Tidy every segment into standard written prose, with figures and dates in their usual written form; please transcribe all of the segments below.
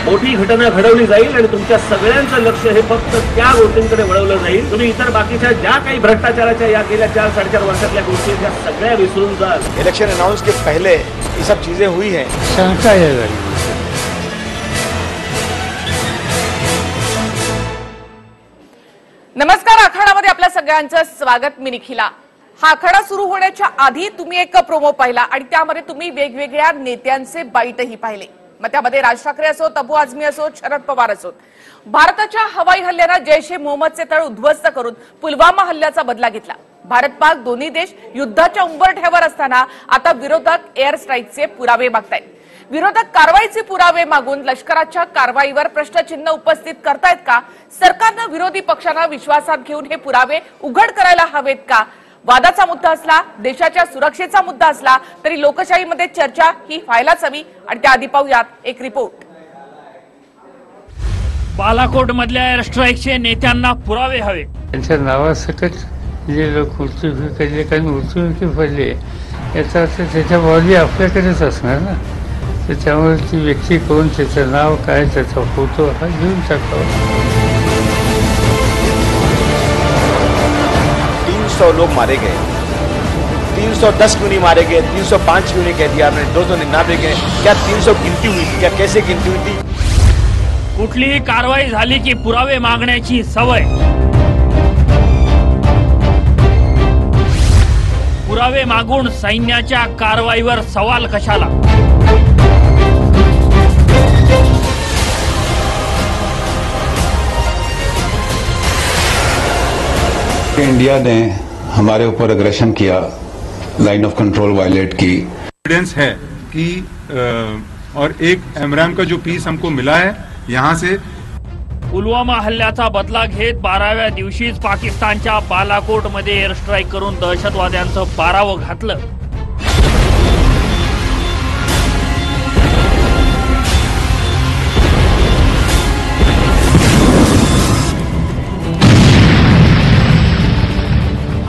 मोठी घटना घडवली जाईल आणि तुमच्या सगळ्यांचं लक्ष हे फक्त त्या गोष्टींकडे वळवलं जाईल। तुम्ही इतर बाकीच्या ज्या काही भ्रष्टाचाराच्या या गेल्या 4-4.5 वर्षातल्या गोष्टी त्या सगळ्या विसरून जाल। इलेक्शन अनाउंस के पहले ये सब चीजें हुई हैं। शंका है। नमस्कार, आखाडामध्ये आपल्या सगळ्यांचं स्वागत। मी निखिला। हा आखाडा सुरू होण्याच्या आधी तुम्ही एक प्रोमो पाहिला आणि त्यामध्ये तुम्ही वेगवेगळ्या नेत्यांचे बाईटही पाहिले। मग त्यामध्ये राज ठाकरे असोत, अबू आझमी असोत, शरद पवार असोत, भारताच्या हवाई हल्ल्यानं जैश ए मोहम्मदचे तळ उद्ध्वस्त करून पुलवामा हल्ल्याचा बदला घेतला। भारत पाक दोन्ही देश युद्धाच्या उंबरठ्यावर असताना आता विरोधक एअर स्ट्राईकचे पुरावे मागतायत। विरोधक कारवाईचे पुरावे मागून लष्कराच्या कारवाईवर प्रश्नचिन्ह उपस्थित करतायत का? सरकारनं विरोधी पक्षांना विश्वासात घेऊन हे पुरावे उघड करायला हवेत का? वादाचा मुद्दा असला, देशाच्या सुरक्षेचा मुद्दा असला तरी लोकशाहीमध्ये चर्चा ही व्हायलाच हवी। आणि त्याआधी पाहूयात एक रिपोर्ट। बालाकोट मधल्या एअर स्ट्राईकचे नेत्यांना पुरावे हवे। त्यांच्या नावासकट जे लोक मृत्यूमुखी काही मृत्यूमुखी पडले याचा अर्थ त्याच्या बॉडी आपल्याकडेच असणार ना। त्याच्यामुळे ती व्यक्ती कोण, त्याचं नाव काय, त्याचा फोटो हा घेऊन टाकावा। 300 लोग मारे गए, 310 क्यों नहीं मारे गए, 305 क्यों नहीं कह दिया आपने, 299 गए, क्या 300 गिनती हुई थी? क्या कैसे गिनती हुई थी? कुठलीही कारवाई झाली की पुरावे मागण्याची सवय। पुरावे मागून सैन्याच्या कारवाईवर सवाल कशाला? इंडिया ने हमारे ऊपर अग्रेशन किया, लाइन ऑफ कंट्रोल वायलेट की। एविडेंस है कि और एक एमराम का जो पीस हमको मिला है यहाँ से। पुलवामा हल्ल्याचा बदला घेत 12व्या दिवशीच पाकिस्तानच्या बालाकोट मध्ये एअर स्ट्राईक करून दहशतवाद्यांचं 12वं घातलं।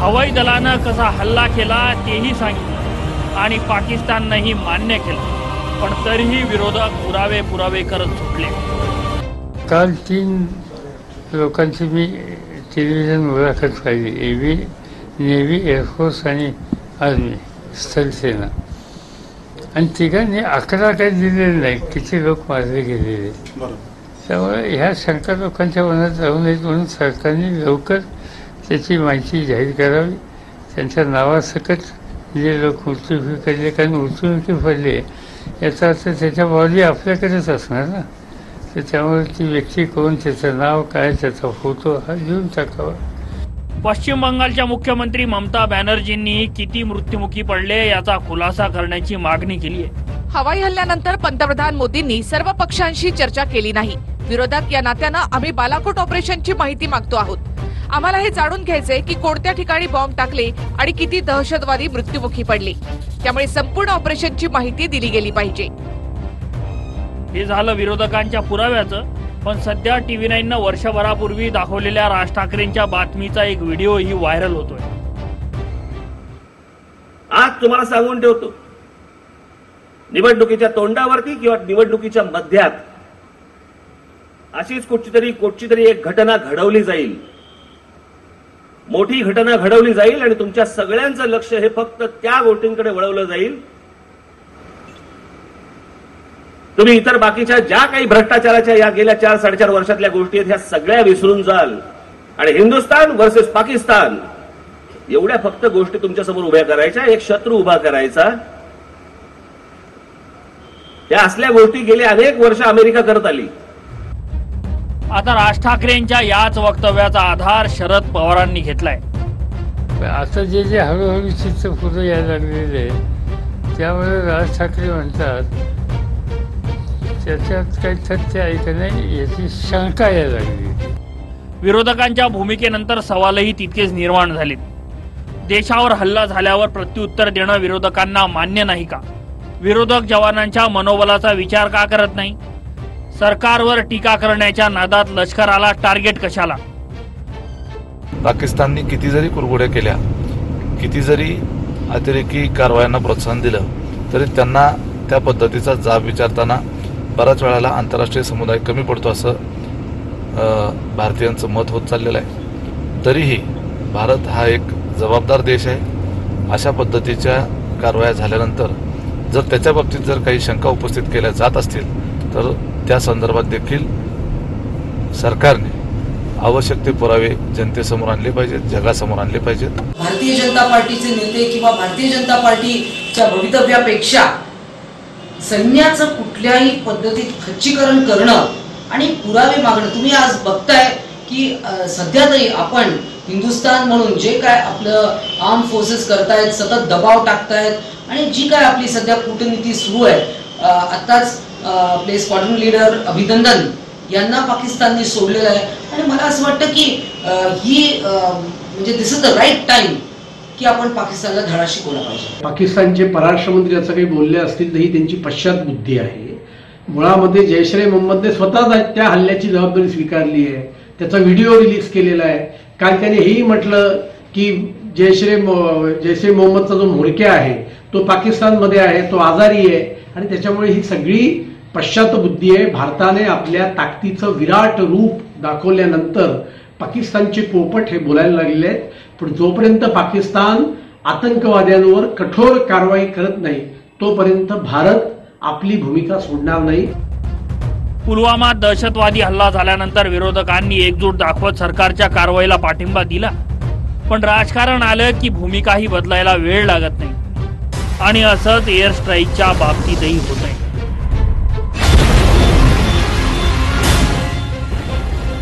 हवाई दलानं कसा हल्ला केला तेही सांगितलं आणि पाकिस्ताननंही मान्य केलं, पण तरीही विरोधक पुरावे करत सुटले। काल 3 लोकांची मी टेलिव्हिजन मुलाखत पाहिली, नेव्ही, एअरफोर्स आणि आर्मी, स्थलसेना, आणि तिघांनी 11 काही दिलेले नाही, किती लोक मारले गेलेले। त्यामुळे ह्या शंका लोकांच्या मनात राहू नयेत म्हणून सरकारने लवकर त्याची माहिती जाहीर करावी। त्यांच्या नावासकट जे लोक मृत्यूमुखी पडले, काही मृत्यूमुखी पडले याचा अर्थ त्याच्या बॉडी आपल्याकडेच असणार ना। त्याच्यामुळे ती व्यक्ती कोण, त्याचं नाव काय, त्याचा फोटो हा घेऊन टाकावा। पश्चिम बंगालच्या मुख्यमंत्री ममता बॅनर्जींनी किती मृत्यूमुखी पडले याचा खुलासा करण्याची मागणी केली आहे। हवाई हल्ल्यानंतर पंतप्रधान मोदींनी सर्व पक्षांशी चर्चा केली नाही। विरोधक या नात्यानं आम्ही बालाकोट ऑपरेशनची माहिती मागतो आहोत। आम्हाला हे जाणून घ्यायचंय की कोणत्या ठिकाणी बॉम्ब टाकले आणि किती दहशतवादी मृत्यूमुखी पडले। त्यामुळे संपूर्ण ऑपरेशनची माहिती दिली गेली पाहिजे। हे झालं विरोधकांच्या पुराव्याचं, पण सध्या TV9 नं वर्षभरापूर्वी दाखवलेल्या राज ठाकरेंच्या बातमीचा एक व्हिडिओही व्हायरल होतोय। आज तुम्हाला सांगून ठेवतो, निवडणुकीच्या तोंडावरती किंवा निवडणुकीच्या मध्यात अशीच कुठची तरी एक घटना घडवली जाईल, मोठी घटना घडवली जाईल आणि तुमच्या सगळ्यांचं लक्ष हे फक्त त्या गोष्टींकडे वळवलं जाईल। तुम्ही इतर बाकीच्या ज्या काही भ्रष्टाचाराच्या या गेल्या 4-4.5 वर्षातल्या गोष्टी आहेत ह्या सगळ्या विसरून जाल आणि हिंदुस्थान वर्सेस पाकिस्तान एवढ्या फक्त गोष्टी तुमच्या समोर उभ्या करायच्या, एक शत्रू उभा करायचा। या असल्या गोष्टी गेले अनेक वर्ष अमेरिका करत आली। आता राज ठाकरेंच्या याच वक्तव्याचा आधार शरद पवारांनी घेतलाय। आता जे हळूहळू चित्र पुढे यायला लागलेले त्यामुळे राज ठाकरे म्हणतात त्याच्यात काही तथ्य आहे का नाही याची शंका यायला लागली। विरोधकांच्या भूमिकेनंतर सवालही तितकेच निर्माण झाले। देशावर हल्ला झाल्यावर प्रत्युत्तर देणं विरोधकांना मान्य नाही का? विरोधक जवानांच्या मनोबलाचा विचार का करत नाही? सरकारवर टीका करण्याच्या नादात लष्कराला टार्गेट कशाला? पाकिस्तानने किती जरी कुरघोड्या केल्या, किती जरी अतिरेकी कारवायांना प्रोत्साहन दिलं, तरी त्यांना त्या पद्धतीचा जाब विचारताना बऱ्याच वेळेला आंतरराष्ट्रीय समुदाय कमी पडतो असं भारतीयांचं मत होत चाललेलं आहे। तरीही भारत हा एक जबाबदार देश आहे। अशा पद्धतीच्या कारवाया झाल्यानंतर जर त्याच्या बाबतीत जर काही शंका उपस्थित केल्या जात असतील तर त्या संदर्भात देखील सरकारने आवश्यक ते पुरावे जनतेसमोर आणले पाहिजेत, जगासमोर आणले पाहिजेत। भारतीय जनता पार्टीचे नेते किंवा भारतीय जनता पार्टीच्या भवितव्यापेक्षा सैन्याचं कुठल्याही पद्धतीत खच्चीकरण करणं आणि पुरावे मागणं, तुम्ही आज बघताय की सध्या तरी आपण हिंदुस्थान म्हणून जे काय आपलं आर्म फोर्सेस करतायत, सतत दबाव टाकतायत आणि जी काय आपली सध्या कूटनीती सुरू आहे, आताच आपले स्क्वॉड्रन लीडर अभिनंदन यांना पाकिस्तानने सोडलेलं आहे आणि मला असं वाटतं की ही म्हणजे दिस इज द राईट टाइम की आपण पाकिस्तानला धडा शिकवला पाहिजे। पाकिस्तानचे परराष्ट्र मंत्री असं काही बोलले असतील तरी त्यांची पश्चात बुद्धी आहे। मुळामध्ये जैश ए मोहम्मदने स्वतः त्या हल्ल्याची जबाबदारी स्वीकारली आहे, त्याचा व्हिडिओ रिलीज केलेला आहे। काल त्याने हेही म्हटलं की जैश ए मोहम्मदचा जो म्होरक्या आहे तो पाकिस्तानमध्ये आहे, तो आजारी आहे आणि त्याच्यामुळे ही सगळी पश्चात बुद्धी आहे। भारताने आपल्या ताकदीचं विराट रूप दाखवल्यानंतर पाकिस्तानचे पोपट हे बोलायला लागलेले आहेत, पण जोपर्यंत पाकिस्तान आतंकवाद्यांवर कठोर कारवाई करत नाही तोपर्यंत भारत आपली भूमिका सोडणार नाही। पुलवामा दहशतवादी हल्ला झाल्यानंतर विरोधकांनी एकजूट दाखवत सरकारच्या कारवाईला पाठिंबा दिला, पण राजकारण आलं की भूमिकाही बदलायला वेळ लागत नाही आणि असंच एअर स्ट्राईकच्या बाबतीतही होतंय।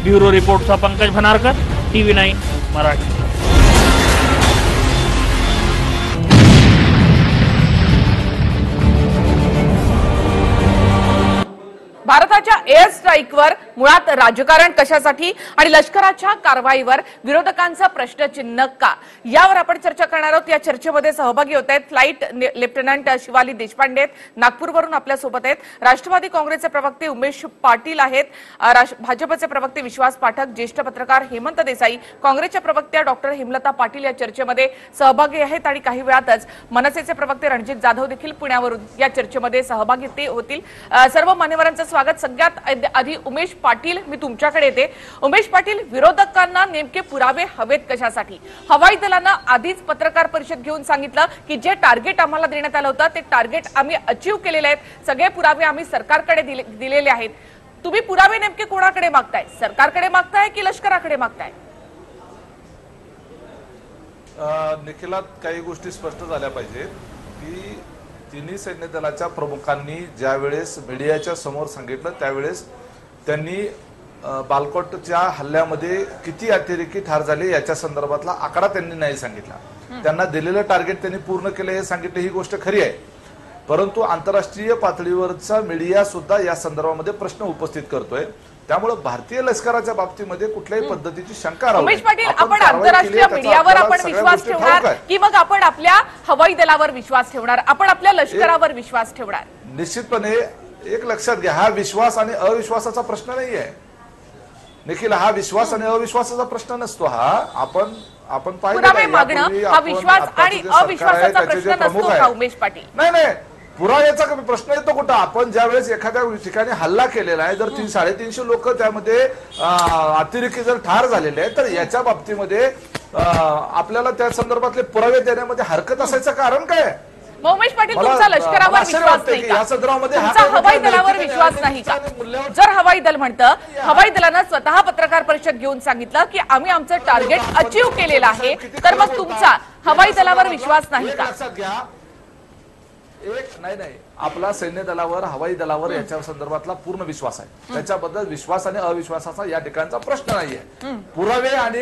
ब्युरो रिपोर्टचा पंकज भनारकर, TV9 मराठी। भारताच्या एअर स्ट्राईकवर मुळात राजकारण कशासाठी आणि लष्कराच्या कारवाईवर विरोधकांचा प्रश्नचिन्ह का, यावर आपण चर्चा करणार आहोत। या चर्चेमध्ये सहभागी होत आहेत फ्लाईट लेफ्टनंट शिवाली देशपांडे नागपूरवरून आपल्या सोबत आहेत, राष्ट्रवादी काँग्रेसचे प्रवक्ते उमेश पाटील आहेत, भाजपचे प्रवक्ते विश्वास पाठक, ज्येष्ठ पत्रकार हेमंत देसाई, काँग्रेसच्या प्रवक्त्या डॉक्टर हेमलता पाटील या चर्चेमध्ये सहभागी आहेत आणि काही वेळातच मनसेचे प्रवक्ते रणजित जाधव देखील पुण्यावरून या चर्चेमध्ये सहभागी ते होतील। सर्व मान्यवरांचं स्वागत। सगळ्यात आधी उमेश पाटील, मी तुमच्याकडे येते। उमेश पाटील, विरोधकांना नेमके पुरावे हवेत कशासाठी? हवाई दलानं आधीच पत्रकार परिषद घेऊन सांगितलं की जे टार्गेट आम्हाला देण्यात आलं होतं ते टार्गेट आम्ही अचीव केलेले आहेत, सगळे पुरावे आम्ही सरकारकडे दिलेले आहेत। तुम्ही पुरावे नेमके कोणाकडे मागताय? सरकारकडे मागताय की लष्कराकडे मागताय? निखिलात काही गोष्टी स्पष्ट झाल्या पाहिजेत की तिन्ही सैन्य दलाच्या प्रमुखांनी ज्यावेळेस मीडियाच्या समोर सांगितलं त्यावेळेस त्यांनी बालकोटच्या हल्ल्यामध्ये किती अतिरेकी ठार झाले याच्या संदर्भातला आकडा त्यांनी नाही सांगितला। त्यांना दिलेलं टार्गेट त्यांनी पूर्ण केलं हे सांगितलं, ही गोष्ट खरी आहे, परंतु आंतरराष्ट्रीय पातळीवरचा मीडिया सुद्धा या संदर्भामध्ये प्रश्न उपस्थित करतोय। त्यामुळे भारतीय लष्कराच्या बाबतीमध्ये कुठल्याही पद्धतीची शंका राहू नये। उमेश पाटील, आपण आंतरराष्ट्रीय मीडियावर आपण विश्वास ठेवणार की मग आपण आपल्या हवाई दलावर विश्वास ठेवणार, आपण आपल्या लष्करावर विश्वास ठेवणार? निश्चितपणे एक लक्षात घ्या, हा विश्वास आणि अविश्वासाचा प्रश्न नाही आहे निखिल, हा विश्वास आणि अविश्वासाचा प्रश्न नसतो। हा आपण पुरावे मागणं हा विश्वास आणि अविश्वासाचा प्रश्न नसतो का उमेश पाटील? नाही, पुराव्याचा प्रश्न येतो कुठं? आपण ज्यावेळेस एखाद्या ठिकाणी हल्ला केलेला आहे, जर 300-350 लोक त्यामध्ये अतिरेकी जर ठार झालेले आहेत तर याच्या बाबतीमध्ये आपल्याला त्या संदर्भातले पुरावे देण्यामध्ये हरकत असायचं कारण काय? उमेश पाटील, तुमचा लष्करावर विश्वास नाही का? तुमचा हवाई दलावर विश्वास नाही का? जर हवाई दल म्हणतं, हवाई दलानं स्वतः पत्रकार परिषद घेऊन सांगितलं की आम्ही आमचं टार्गेट अचीव केलेलं आहे, तर मग तुमचा हवाई दलावर विश्वास नाही का? नाही, आपला सैन्य दलावर हवाई दलावर याच्या संदर्भातला पूर्ण विश्वास आहे। त्याच्याबद्दल विश्वास आणि अविश्वासाचा या ठिकाणचा प्रश्न नाहीये। पुरावे आणि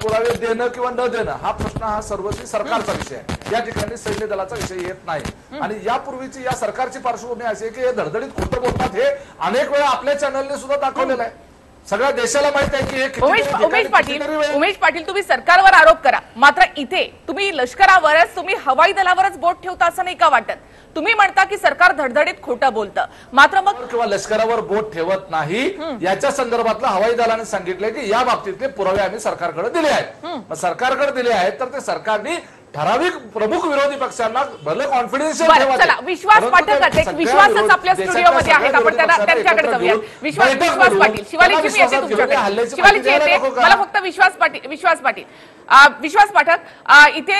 पुरावे देणं किंवा न देणं हा प्रश्न हा सर्वस्वी सरकारचा विषय आहे, या ठिकाणी सैन्य दलाचा विषय येत नाही। आणि यापूर्वीची या सरकारची पार्श्वभूमी अशी आहे की हे धडधडीत खोटं बोलतात, हे अनेक वेळा आपल्या चॅनलने सुद्धा दाखवलेलं आहे, सगळ्या देशाला माहित आहे की उमेश पाटील, तुम्ही सरकारवर आरोप करा, मात्र इथे तुम्ही लष्करावरच, तुम्ही हवाई दलावरच बोट ठेवता असं नाही का वाटत? तुम्ही म्हणता की सरकार धडधडीत खोटं बोलतं, मात्र मग किंवा लष्करावर बोट ठेवत नाही याच्या संदर्भातलं हवाई दलाने सांगितलंय की या बाबतीतले पुरावे आम्ही सरकारकडे दिले आहेत। मग सरकारकडे दिले आहेत तर ते सरकारने ठराविक प्रमुख विरोधी पक्षांना भले कॉन्फिडन्शियल बरं, चला विश्वास पाठक एक विश्वासच आपल्या स्टुडिओमध्ये आहेत, आपण त्यांच्याकडे जाऊया. विश्वास पाटील, शिवालीची मी येते तुमच्याकडे, शिवालीची येते. मला फक्त विश्वास पाठक इथे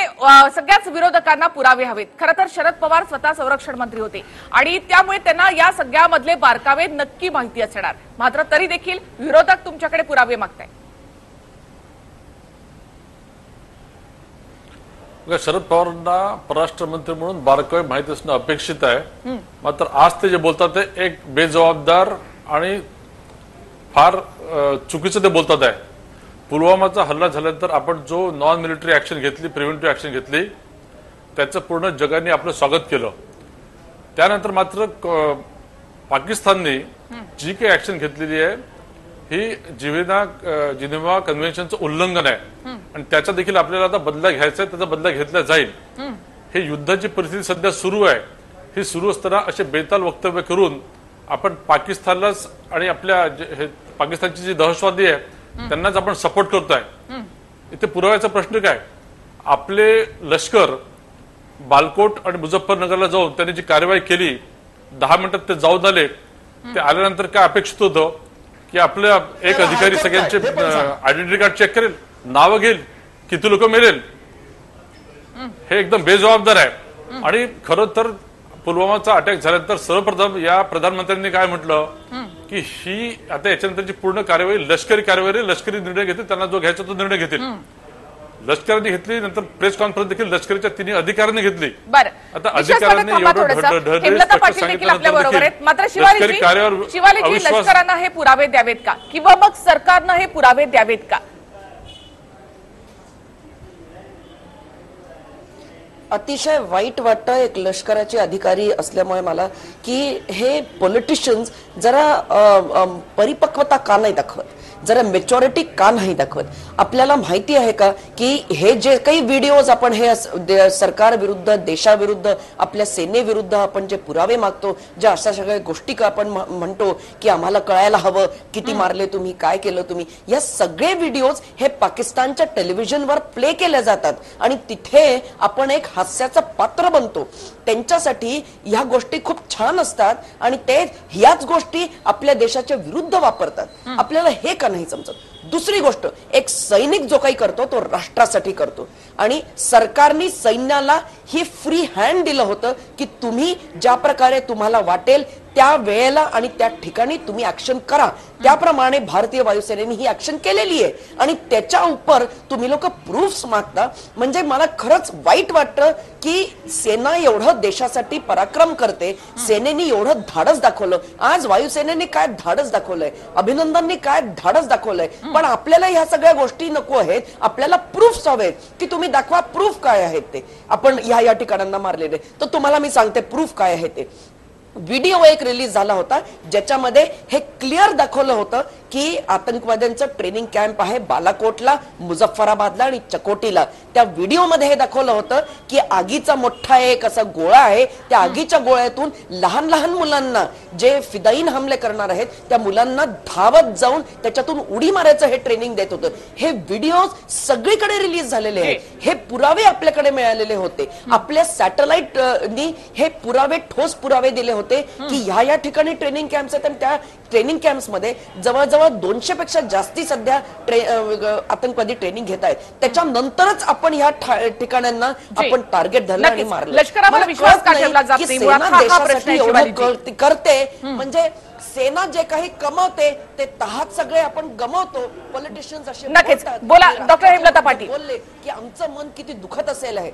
सगळ्याच विरोधकांना पुरावे हवेत. खरं तर शरद पवार स्वतः संरक्षण मंत्री होते आणि त्यामुळे त्यांना या सगळ्यामधले बारकावे नक्की माहिती असणार, मात्र तरी देखील विरोधक तुमच्याकडे पुरावे मागताय. शरद पवारांना परराष्ट्र मंत्री म्हणून बारकावे माहिती असणं अपेक्षित आहे, मात्र आज ते जे बोलतात ते एक बेजबाबदार आणि फार चुकीचं ते बोलतात आहे. पुलवामाचा हल्ला झाल्यानंतर आपण जो नॉन मिलिटरी ऍक्शन घेतली, प्रिव्हेंटिव्ह ऍक्शन घेतली, त्याचं पूर्ण जगाने आपलं स्वागत केलं. त्यानंतर मात्र पाकिस्तानने जी काही ऍक्शन घेतलेली आहे ही जिनेव्हा कन्व्हेन्शनचं उल्लंघन आहे आणि त्याचा देखील आपल्याला आता बदला घ्यायचा आहे, त्याचा बदला घेतला जाईल. हे युद्धाची परिस्थिती सध्या सुरू आहे. ही सुरू असताना असे बेताल वक्तव्य करून आपण पाकिस्तानलाच आणि आपल्या पाकिस्तानची जी दहशतवादी आहे त्यांनाच आपण सपोर्ट करतोय. इथे पुराव्याचा प्रश्न काय? आपले लष्कर बालकोट आणि मुझफ्फरनगरला जाऊन त्यांनी जी कारवाई केली, 10 मिनिटात ते जाऊन आले. ते आल्यानंतर काय अपेक्षित होतं की आपल्या एक अधिकारी सगळ्यांचे आयडेंटिटी कार्ड चेक करेल, नावं घेईल, किती लोक मेलेल. हे एकदम बेजबाबदार आहे. आणि खरं तर पुलवामाचा अटॅक झाल्यानंतर सर्वप्रथम या प्रधानमंत्र्यांनी काय म्हटलं की ही आता याच्यानंतरची पूर्ण कार्यवाही लष्करी कारवाई, लष्करी निर्णय घेतील, त्यांना जो घ्यायचा तो निर्णय घेतील. लष्कराने घेतली, नंतर प्रेस कॉन्फरन्स देखील लष्करीच्या 3 अधिकाऱ्यांनी घेतली. आता अधिकाऱ्यांनी शिवालीजी लष्करानं हे पुरावे द्यावेत का किंवा मग सरकारनं हे पुरावे द्यावेत का? अतिशय वाईट वाटतं एक लष्कराचे अधिकारी असल्यामुळे मला की हे पॉलिटिशियन्स जरा परिपक्वता का नाही दाखवत, जरा मेच्युरिटी का नाही दाखवत. आपल्याला माहिती आहे का की हे जे काही व्हिडिओज आपण हे सरकार विरुद्ध, देशाविरुद्ध, आपल्या सेनेविरुद्ध आपण जे पुरावे मागतो, ज्या अशा सगळ्या गोष्टी का आपण म्हणतो की आम्हाला कळायला हवं किती मारले तुम्ही, काय केलं तुम्ही, या सगळे व्हिडिओज हे पाकिस्तानच्या टेलिव्हिजनवर प्ले केले जातात आणि तिथे आपण एक हास्याचं पात्र बनतो. त्यांच्यासाठी ह्या गोष्टी खूप छान असतात आणि ते ह्याच गोष्टी आपल्या देशाच्या विरुद्ध वापरतात. आपल्याला हे का नाही समजत? दुसरी गोष्ट, एक सैनिक जो काही करतो तो राष्ट्रासाठी करतो आणि सरकारने सैन्याला ही फ्री हँड दिलं होतं की तुम्ही ज्या प्रकारे तुम्हाला वाटेल त्या वेळेला आणि त्या ठिकाणी तुम्ही ऍक्शन करा. त्याप्रमाणे भारतीय वायुसेनेने ही ऍक्शन केलेली आहे आणि त्याच्या उपर तुम्ही लोक प्रूफ्स मागता. म्हणजे मला खरंच वाईट वाटतं की सेना एवढं देशासाठी पराक्रम करते, सेनेने एवढं धाडस दाखवलं. आज वायुसेनेने काय धाडस दाखवलंय, अभिनंदनने काय धाडस दाखवलंय, पण आपल्याला ह्या सगळ्या गोष्टी नको आहेत. आपल्याला प्रूफ्स हवेत की तुम्ही दाखवा प्रूफ काय आहेत ते. आपण या ठिकाणांना मारलेले, तर तुम्हाला मी सांगते प्रूफ काय आहे ते. व्हिडिओ एक रिलीज झाला होता ज्याच्यामध्ये हे क्लिअर दाखवलं होतं की आतंकवाद्यांचं ट्रेनिंग कॅम्प आहे बालाकोटला, मुझफ्फराबादला आणि चकोटीला. त्या व्हिडिओमध्ये हे दाखवलं होतं की आगीचा मोठा एक असा गोळा आहे, त्या आगीच्या गोळ्यातून लहान लहान मुलांना जे फिदाईन हमले करणार आहेत त्या मुलांना धावत जाऊन त्याच्यातून उडी मारायचं हे ट्रेनिंग देत होतं. हे व्हिडिओ सगळीकडे रिलीज झालेले आहेत. हे पुरावे आपल्याकडे मिळालेले होते. आपल्या सॅटेलाइटनी हे पुरावे, ठोस पुरावे दिले होते की ह्या ठिकाणी ट्रेनिंग कॅम्प्स आहेत आणि त्या ट्रेनिंग कॅम्प्स मध्ये जवळजवळ 200 पेक्षा जास्ती सध्या आतंकवादी ट्रेनिंग घेत आहेत. त्याच्यानंतरच आपण ह्या ठिकाणांना आपण टार्गेट धरलं आणि मारलं. लष्करावर विश्वास का ठेवला जात नाही? देशासाठी एवढं करते म्हणजे सेना जे काही कमवते ते तहात सगळे आपण गमावतो. पॉलिटिशियन्स असे नक्कीच बोला. डॉक्टर हेमलता पाटील बोलले की आमचं मन किती दुखत असेल आहे.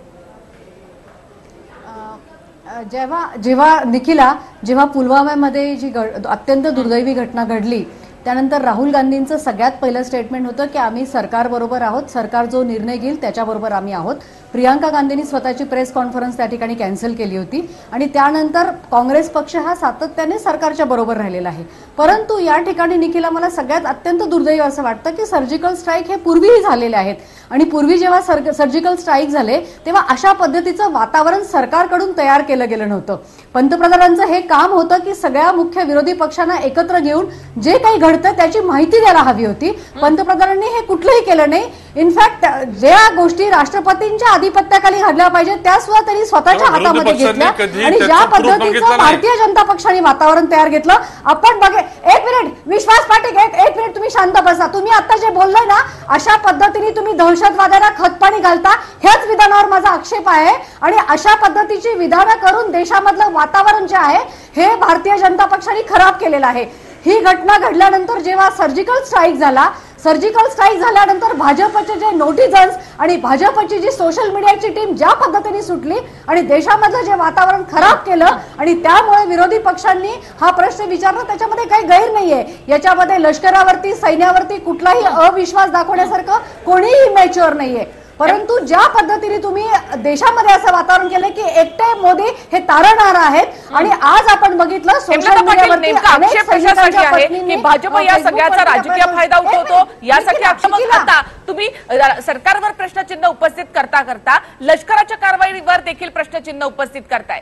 जेव्हा निखिला, जेव्हा पुलवामामध्ये जी अत्यंत दुर्दैवी घटना घडली त्यानंतर राहुल गांधींचं सगळ्यात पहिलं स्टेटमेंट होतं की आम्ही सरकारबरोबर आहोत, सरकार जो निर्णय घेईल त्याच्याबरोबर आम्ही आहोत. प्रियांका गांधींनी स्वतःची प्रेस कॉन्फरन्स त्या ठिकाणी कॅन्सल केली होती आणि त्यानंतर काँग्रेस पक्ष हा सातत्याने सरकारच्या बरोबर राहिलेला आहे. परंतु या ठिकाणी निखिला मला सगळ्यात अत्यंत दुर्दैवी असं वाटतं की सर्जिकल स्ट्राईक हे पूर्वीही झालेले आहेत आणि पूर्वी जेव्हा सर्जिकल स्ट्राईक झाले तेव्हा अशा पद्धतीचं वातावरण सरकारकडून तयार केलं गेलं नव्हतं. पंतप्रधानांचं हे काम होतं की सगळ्या मुख्य विरोधी पक्षांना एकत्र घेऊन जे काही घडतं त्याची माहिती द्यायला हवी होती. पंतप्रधानांनी हे कुठलंही केलं नाही. इनफॅक्ट ज्या गोष्टी राष्ट्रपतींच्या आधिपत्याखाली घडल्या पाहिजे त्या सुद्धा त्यांनी स्वतःच्या हातामध्ये घेतल्या आणि ज्या पद्धतीचं भारतीय जनता पक्षाने वातावरण तयार घेतलं आपण बघे. एक मिनिट विश्वास पाटील, एक मिनिट तुम्ही शांत बसा. तुम्ही आता जे बोललाय ना अशा पद्धतीने तुम्ही दहशतवाद्यांना खतपाणी घालता ह्याच विधानावर माझा आक्षेप आहे. आणि अशा पद्धतीची विधानं करून देशामधलं वातावरण जे आहे हे भारतीय जनता पक्षाने खराब केलेलं आहे. ही घटना घडल्यानंतर जेव्हा सर्जिकल स्ट्राईक झाल्यानंतर भाजपचे जे नोटिझन्स आणि भाजपची जी सोशल मीडियाची टीम ज्या पद्धतीने सुटली आणि देशामधलं जे वातावरण खराब केलं आणि त्यामुळे विरोधी पक्षांनी हा प्रश्न विचारला त्याच्यामध्ये काही गैर नाहीये. याच्यामध्ये लष्करावरती सैन्यावरती कुठलाही अविश्वास दाखवण्यासारखं कोणीही मॅच्युअर नाहीये. परंतु ज्या पद्धतीने तुम्ही देशामध्ये असं वातावरण केलं की एकटे मोदी हे तारणहार आहेत आणि आज आपण बघितलं सोशल मीडियावरती अनेक सैनिकांच्या पत्नींनी भाजप या सगळ्याचा राजकीय फायदा उठवतो यासाठी आक्रमक आता तुम्ही सरकारवर प्रश्नचिन्ह उपस्थित करता करता लष्कराच्या कारवाईवर देखील प्रश्नचिन्ह उपस्थित करताय.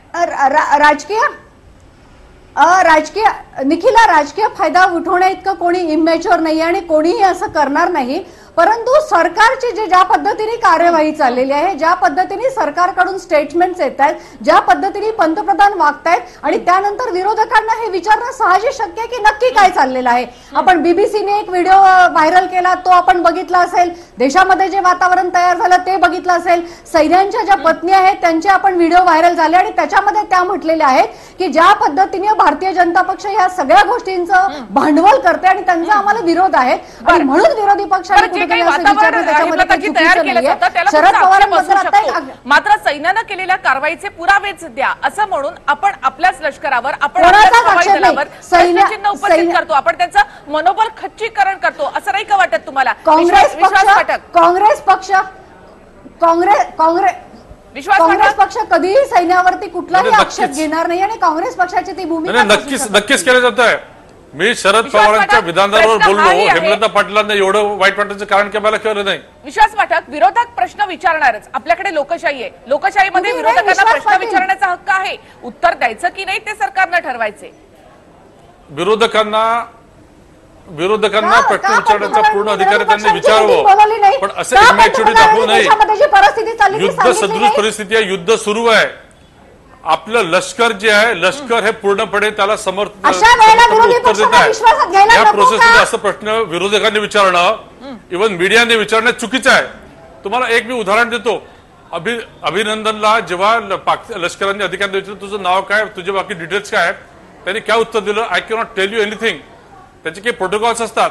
राजकीय निखिला राजकीय फायदा उठवण्या इतकं कोणी इमॅच्युअर नाही आणि कोणीही असं करणार नाही. परंतु सरकारची ज्या पद्धतीने कार्यवाही चाललेली आहे, ज्या पद्धतीने सरकारकडून स्टेटमेंट्स येत आहेत, ज्या पद्धतीने पंतप्रधान वागतायत आणि त्यानंतर विरोधकांना हे विचारणं साहजिक शक्य आहे की नक्की काय चाललेलं आहे. आपण बीबीसीने एक व्हिडिओ व्हायरल केला तो आपण बघितला असेल. देशामध्ये जे वातावरण तयार झालं ते बघितलं असेल. सैन्यांच्या ज्या पत्नी आहेत त्यांचे आपण व्हिडिओ व्हायरल झाले आणि त्याच्यामध्ये त्या म्हटलेल्या आहेत की ज्या पद्धतीने भारतीय जनता पक्ष ह्या सगळ्या गोष्टींचं भांडवल करते आणि त्यांचा आम्हाला विरोध आहे आणि म्हणून विरोधी पक्षाने शरद पवार मात्र सैन्यानं केलेल्या कारवाईचे पुरावेच द्या असं म्हणून आपण आपल्याच लष्करावर आपण प्रश्नचिन्ह उपस्थित करतो. आपण त्यांचं मनोबल खच्चीकरण करतो असं नाही का वाटत तुम्हाला? काँग्रेस पक्ष कधीही सैन्यावरती कुठलाही आक्षेप घेणार नाही आणि काँग्रेस पक्षाची ती भूमिका नक्कीच केलं जात आहे. मी शरद पवारांच्या विधानावर बोललो, हेमलता पाटलांना एवढं वाईट वाटण्याचं कारण की मला कळलं नाही. विश्वास पाठक विरोधक प्रश्न विचारणारच. आपल्याकडे लोकशाही आहे. लोकशाहीमध्ये विरोधकांना प्रश्न विचारण्याचा हक्क आहे. उत्तर द्यायचं की नाही ते सरकारनं ठरवायचे. विरोधकांना प्रश्न विचारण्याचा पूर्ण अधिकार त्यांनी विचारावं पण असं इमॅच्युरिटी दाखवू नये. युद्ध सदृश परिस्थिती आहे. युद्ध सुरू आहे. आपलं लष्कर जे आहे लष्कर हे पूर्णपणे त्याला समर्थन उत्तर देत आहे. या प्रोसेसमध्ये असं प्रश्न विरोधकांनी विचारणं इव्हन मीडियाने विचारणं चुकीचं आहे. तुम्हाला एक मी उदाहरण देतो. अभिनंदनला जेव्हा लष्कराने अधिकाऱ्यांनी विचारलं तुझं नाव काय, तुझे बाकी डिटेल्स काय, त्यांनी काय उत्तर दिलं? I can not tell you anything. त्याचे काही प्रोटोकॉल्स असतात.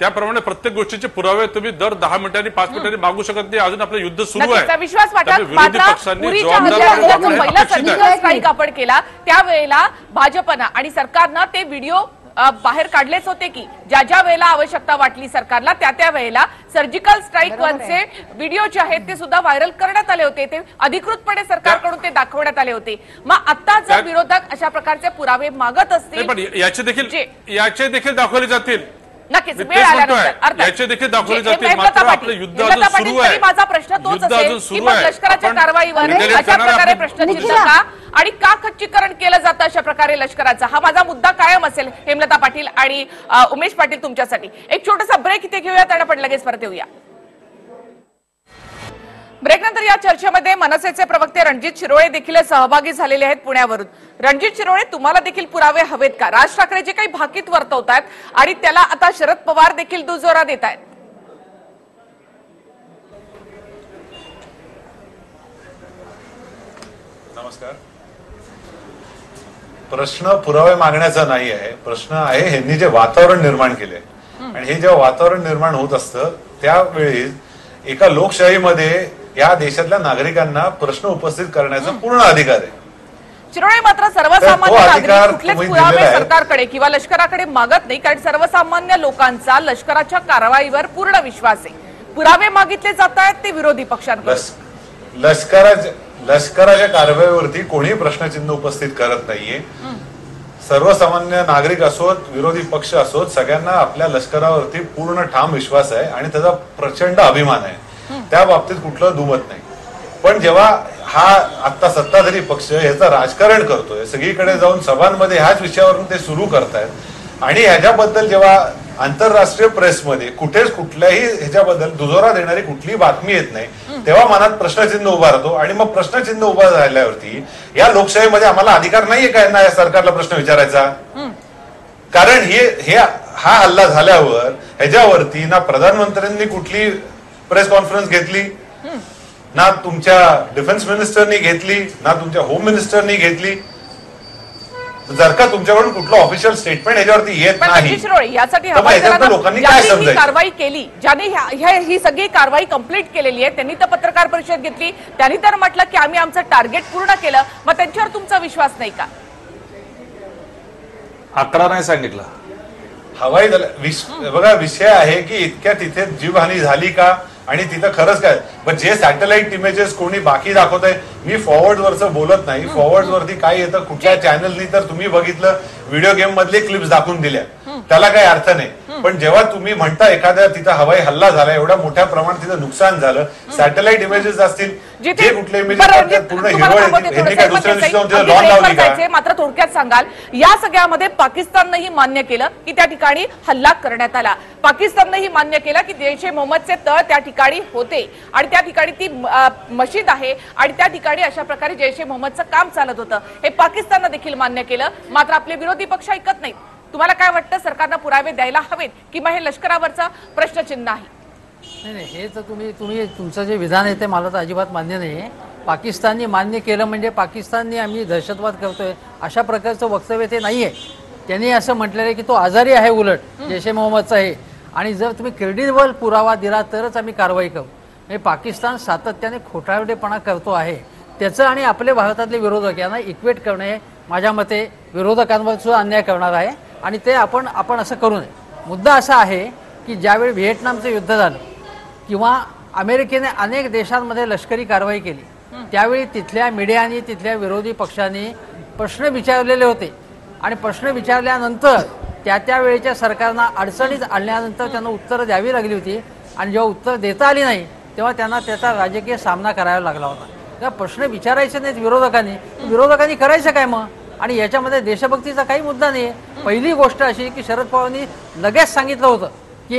त्याप्रमाणे प्रत्येक गोष्टीचे पुरावे तुम्ही दर 10 मिनिटांनी 5 मिनिटांनी मागू शकत नाही. अजून आपलं युद्ध सुरू आहे. विश्वास पाठक विरोधी पक्षांनी स्ट्राईक आपण केला त्यावेळेला भाजपनं आणि सरकारनं ते व्हिडिओ बाहेर काढलेच होते की ज्या वेळेला आवश्यकता वाटली सरकारला त्या वेळेला सर्जिकल स्ट्राईक वरचे व्हिडिओ जे आहेत ते सुद्धा व्हायरल करण्यात आले होते. ते अधिकृतपणे सरकारकडून ते दाखवण्यात आले होते. मग आता जर विरोधक अशा प्रकारचे पुरावे मागत असतील याचे देखील दाखवले जातील. नक्कीच वेळ आल्यानंतर याचे देखील दाखवले जातील. मात्र आपलं युद्ध अजून सुरू आहे. माझा प्रश्न तोच असेल की मग लष्कराच्या कारवाईवर अशा प्रकारे प्रश्नचिन्ह का आणि का खच्चीकरण केलं जातं अशा प्रकारे लष्कराचा? हा माझा मुद्दा कायम असेल. हेमलता पाटील आणि उमेश पाटील तुमच्यासाठी एक छोटासा ब्रेक इथे घेऊयात आणि आपण लगेच परत येऊया. ब्रेकनंतर या चर्चेमध्ये मनसेचे प्रवक्ते रणजित शिरोळे देखील सहभागी झालेले आहेत पुण्यावरून. रणजित शिरोळे, तुम्हाला देखील पुरावे हवेत का? राज ठाकरे जे काही भाकीत वर्तवतात आणि त्याला आता शरद पवार देखील दुजोरा देत आहेत. नमस्कार. प्रश्न पुरावे मागण्याचा नाही आहे. प्रश्न आहे ह्यांनी जे वातावरण निर्माण केले आणि हे जेव्हा वातावरण निर्माण होत असतं त्यावेळी एका लोकशाहीमध्ये या देशातल्या नागरिकांना प्रश्न उपस्थित करण्याचा पूर्ण अधिकार आहे. शिरोळे, मात्र सर्वसामान्य नागरिक कुठलेच पुरावे सरकारकडे किंवा लष्कराकडे मागत नाही कारण सर्वसामान्य लोकांचा लष्कराच्या कारवाईवर पूर्ण विश्वास आहे. पुरावे मागितले जात आहेत ते विरोधी पक्षांकडून. लष्कराच्या कारवाईवरती कोणीही प्रश्नचिन्ह उपस्थित करत नाहीये. सर्वसामान्य नागरिक असोत, विरोधी पक्ष असोत, सगळ्यांना आपल्या लष्करावरती पूर्ण ठाम विश्वास आहे आणि त्याचा प्रचंड अभिमान आहे. त्या बाबतीत कुठलं दुमत नाही. पण जेव्हा हा आता सत्ताधारी पक्ष याचं राजकारण करतोय, सगळीकडे जाऊन सभांमध्ये ह्याच विषयावरून ते सुरू करतायत, आणि ह्याच्याबद्दल जेव्हा आंतरराष्ट्रीय प्रेसमध्ये कुठेच कुठल्याही ह्याच्याबद्दल दुजोरा देणारी कुठलीही बातमी येत नाही तेव्हा मनात प्रश्नचिन्ह उभा राहतो. आणि मग प्रश्नचिन्ह उभा झाल्यावरती या लोकशाहीमध्ये आम्हाला अधिकार नाहीये काय ना या सरकारला प्रश्न विचारायचा. कारण हा हल्ला झाल्यावर ह्याच्यावरती ना प्रधानमंत्र्यांनी कुठली प्रेस कॉन्फरन्स घेतली, ना तुमच्या डिफेन्स मिनिस्टरनी घेतली, ना तुमच्या होम मिनिस्टरनी घेतली. जर का तुमच्याकडून कुठलं ऑफिशियल स्टेटमेंट ह्याच्यावरती येत नाही यासाठी लोकांनी काय समजायचं, कारवाई केली ज्याने ही सगळी कारवाई कंप्लीट केलेली आहे त्यांनी तर पत्रकार परिषद घेतली, त्यांनी तर म्हटलं की आम्ही आमचं टार्गेट पूर्ण केलं. मग त्यांच्यावर तुमचा विश्वास नाही का? आकडा नाही सांगितला. हवाई दल बघा विषय आहे की इतक्या तिथे जीवहानी झाली का आणि तिथं खरंच काय. पण जे सॅटेलाइट इमेजेस कोणी बाकी दाखवत आहे, मी फॉरवर्ड वरचं बोलत नाही. फॉरवर्ड वरती काय येतं कुठल्या चॅनलनी तर तुम्ही बघितलं व्हिडिओ गेम मधले क्लिप्स दाखवून दिल्या, त्याला काही अर्थ नाही. पण जेव्हा तुम्ही म्हणता एखाद्या तिथं हवाई हल्ला झाला, एवढ्या मोठ्या प्रमाणात तिथं नुकसान झालं, सॅटेलाइट इमेजेस असतील, जे कुठले इमेजेस पूर्ण हिरवळ काय दुसऱ्या दिवशी लॉन लावली का? मात्र थोडक्यात सांगाल या सगळ्यामध्ये पाकिस्ताननेही मान्य केलं की त्या ठिकाणी हल्ला करण्यात आला. पाकिस्ताननेही मान्य केलं की जैश ए मोहम्मदचे तळ त्या ठिकाणी होते आणि त्या ठिकाणी ती मशीद आहे आणि त्या ठिकाणी अशा प्रकारे जैश ए मोहम्मदचं काम चालत होतं. हे पाकिस्ताननं देखील मान्य केलं. मात्र आपले विरोधी पक्ष ऐकत नाहीत. तुम्हाला काय वाटतं, सरकारनं पुरावे द्यायला हवेत की मग हे लष्करावरचा प्रश्नचिन्ह आहे? नाही, हे तर तुम्ही तुमचं जे विधान आहे ते मला तर अजिबात मान्य नाही आहे. पाकिस्तानने मान्य केलं म्हणजे पाकिस्तानने आम्ही दहशतवाद करतोय अशा प्रकारचं वक्तव्य ते नाही आहे. त्यांनी असं म्हटलेलं आहे की तो आजारी आहे उलट जैश ए मोहम्मदचा आहे आणि जर तुम्ही क्रेडिबल पुरावा दिला तरच आम्ही कारवाई करू. हे पाकिस्तान सातत्याने खोटारडेपणा करतो आहे त्याचं आणि आपले भारतातले विरोधक यांना इक्वेट करणे माझ्या मते विरोधकांवर सुद्धा अन्याय करणार आहे आणि ते आपण असं करू नये. मुद्दा असा आहे की ज्यावेळी व्हिएटनामचं युद्ध झालं किंवा अमेरिकेने अनेक देशांमध्ये लष्करी कारवाई केली त्यावेळी तिथल्या मीडियानी तिथल्या विरोधी पक्षांनी प्रश्न विचारलेले होते आणि प्रश्न विचारल्यानंतर त्या वेळेच्या सरकारना अडचणीत आणल्यानंतर त्यांना उत्तरं द्यावी लागली होती आणि जेव्हा उत्तर देता आली नाही तेव्हा त्यांना त्याचा राजकीय सामना करावा लागला होता. तेव्हा प्रश्न विचारायचे नाहीत विरोधकांनी करायचं काय मग? आणि याच्यामध्ये देशभक्तीचा काही मुद्दा नाही आहे. पहिली गोष्ट अशी की शरद पवारांनी लगेच सांगितलं होतं की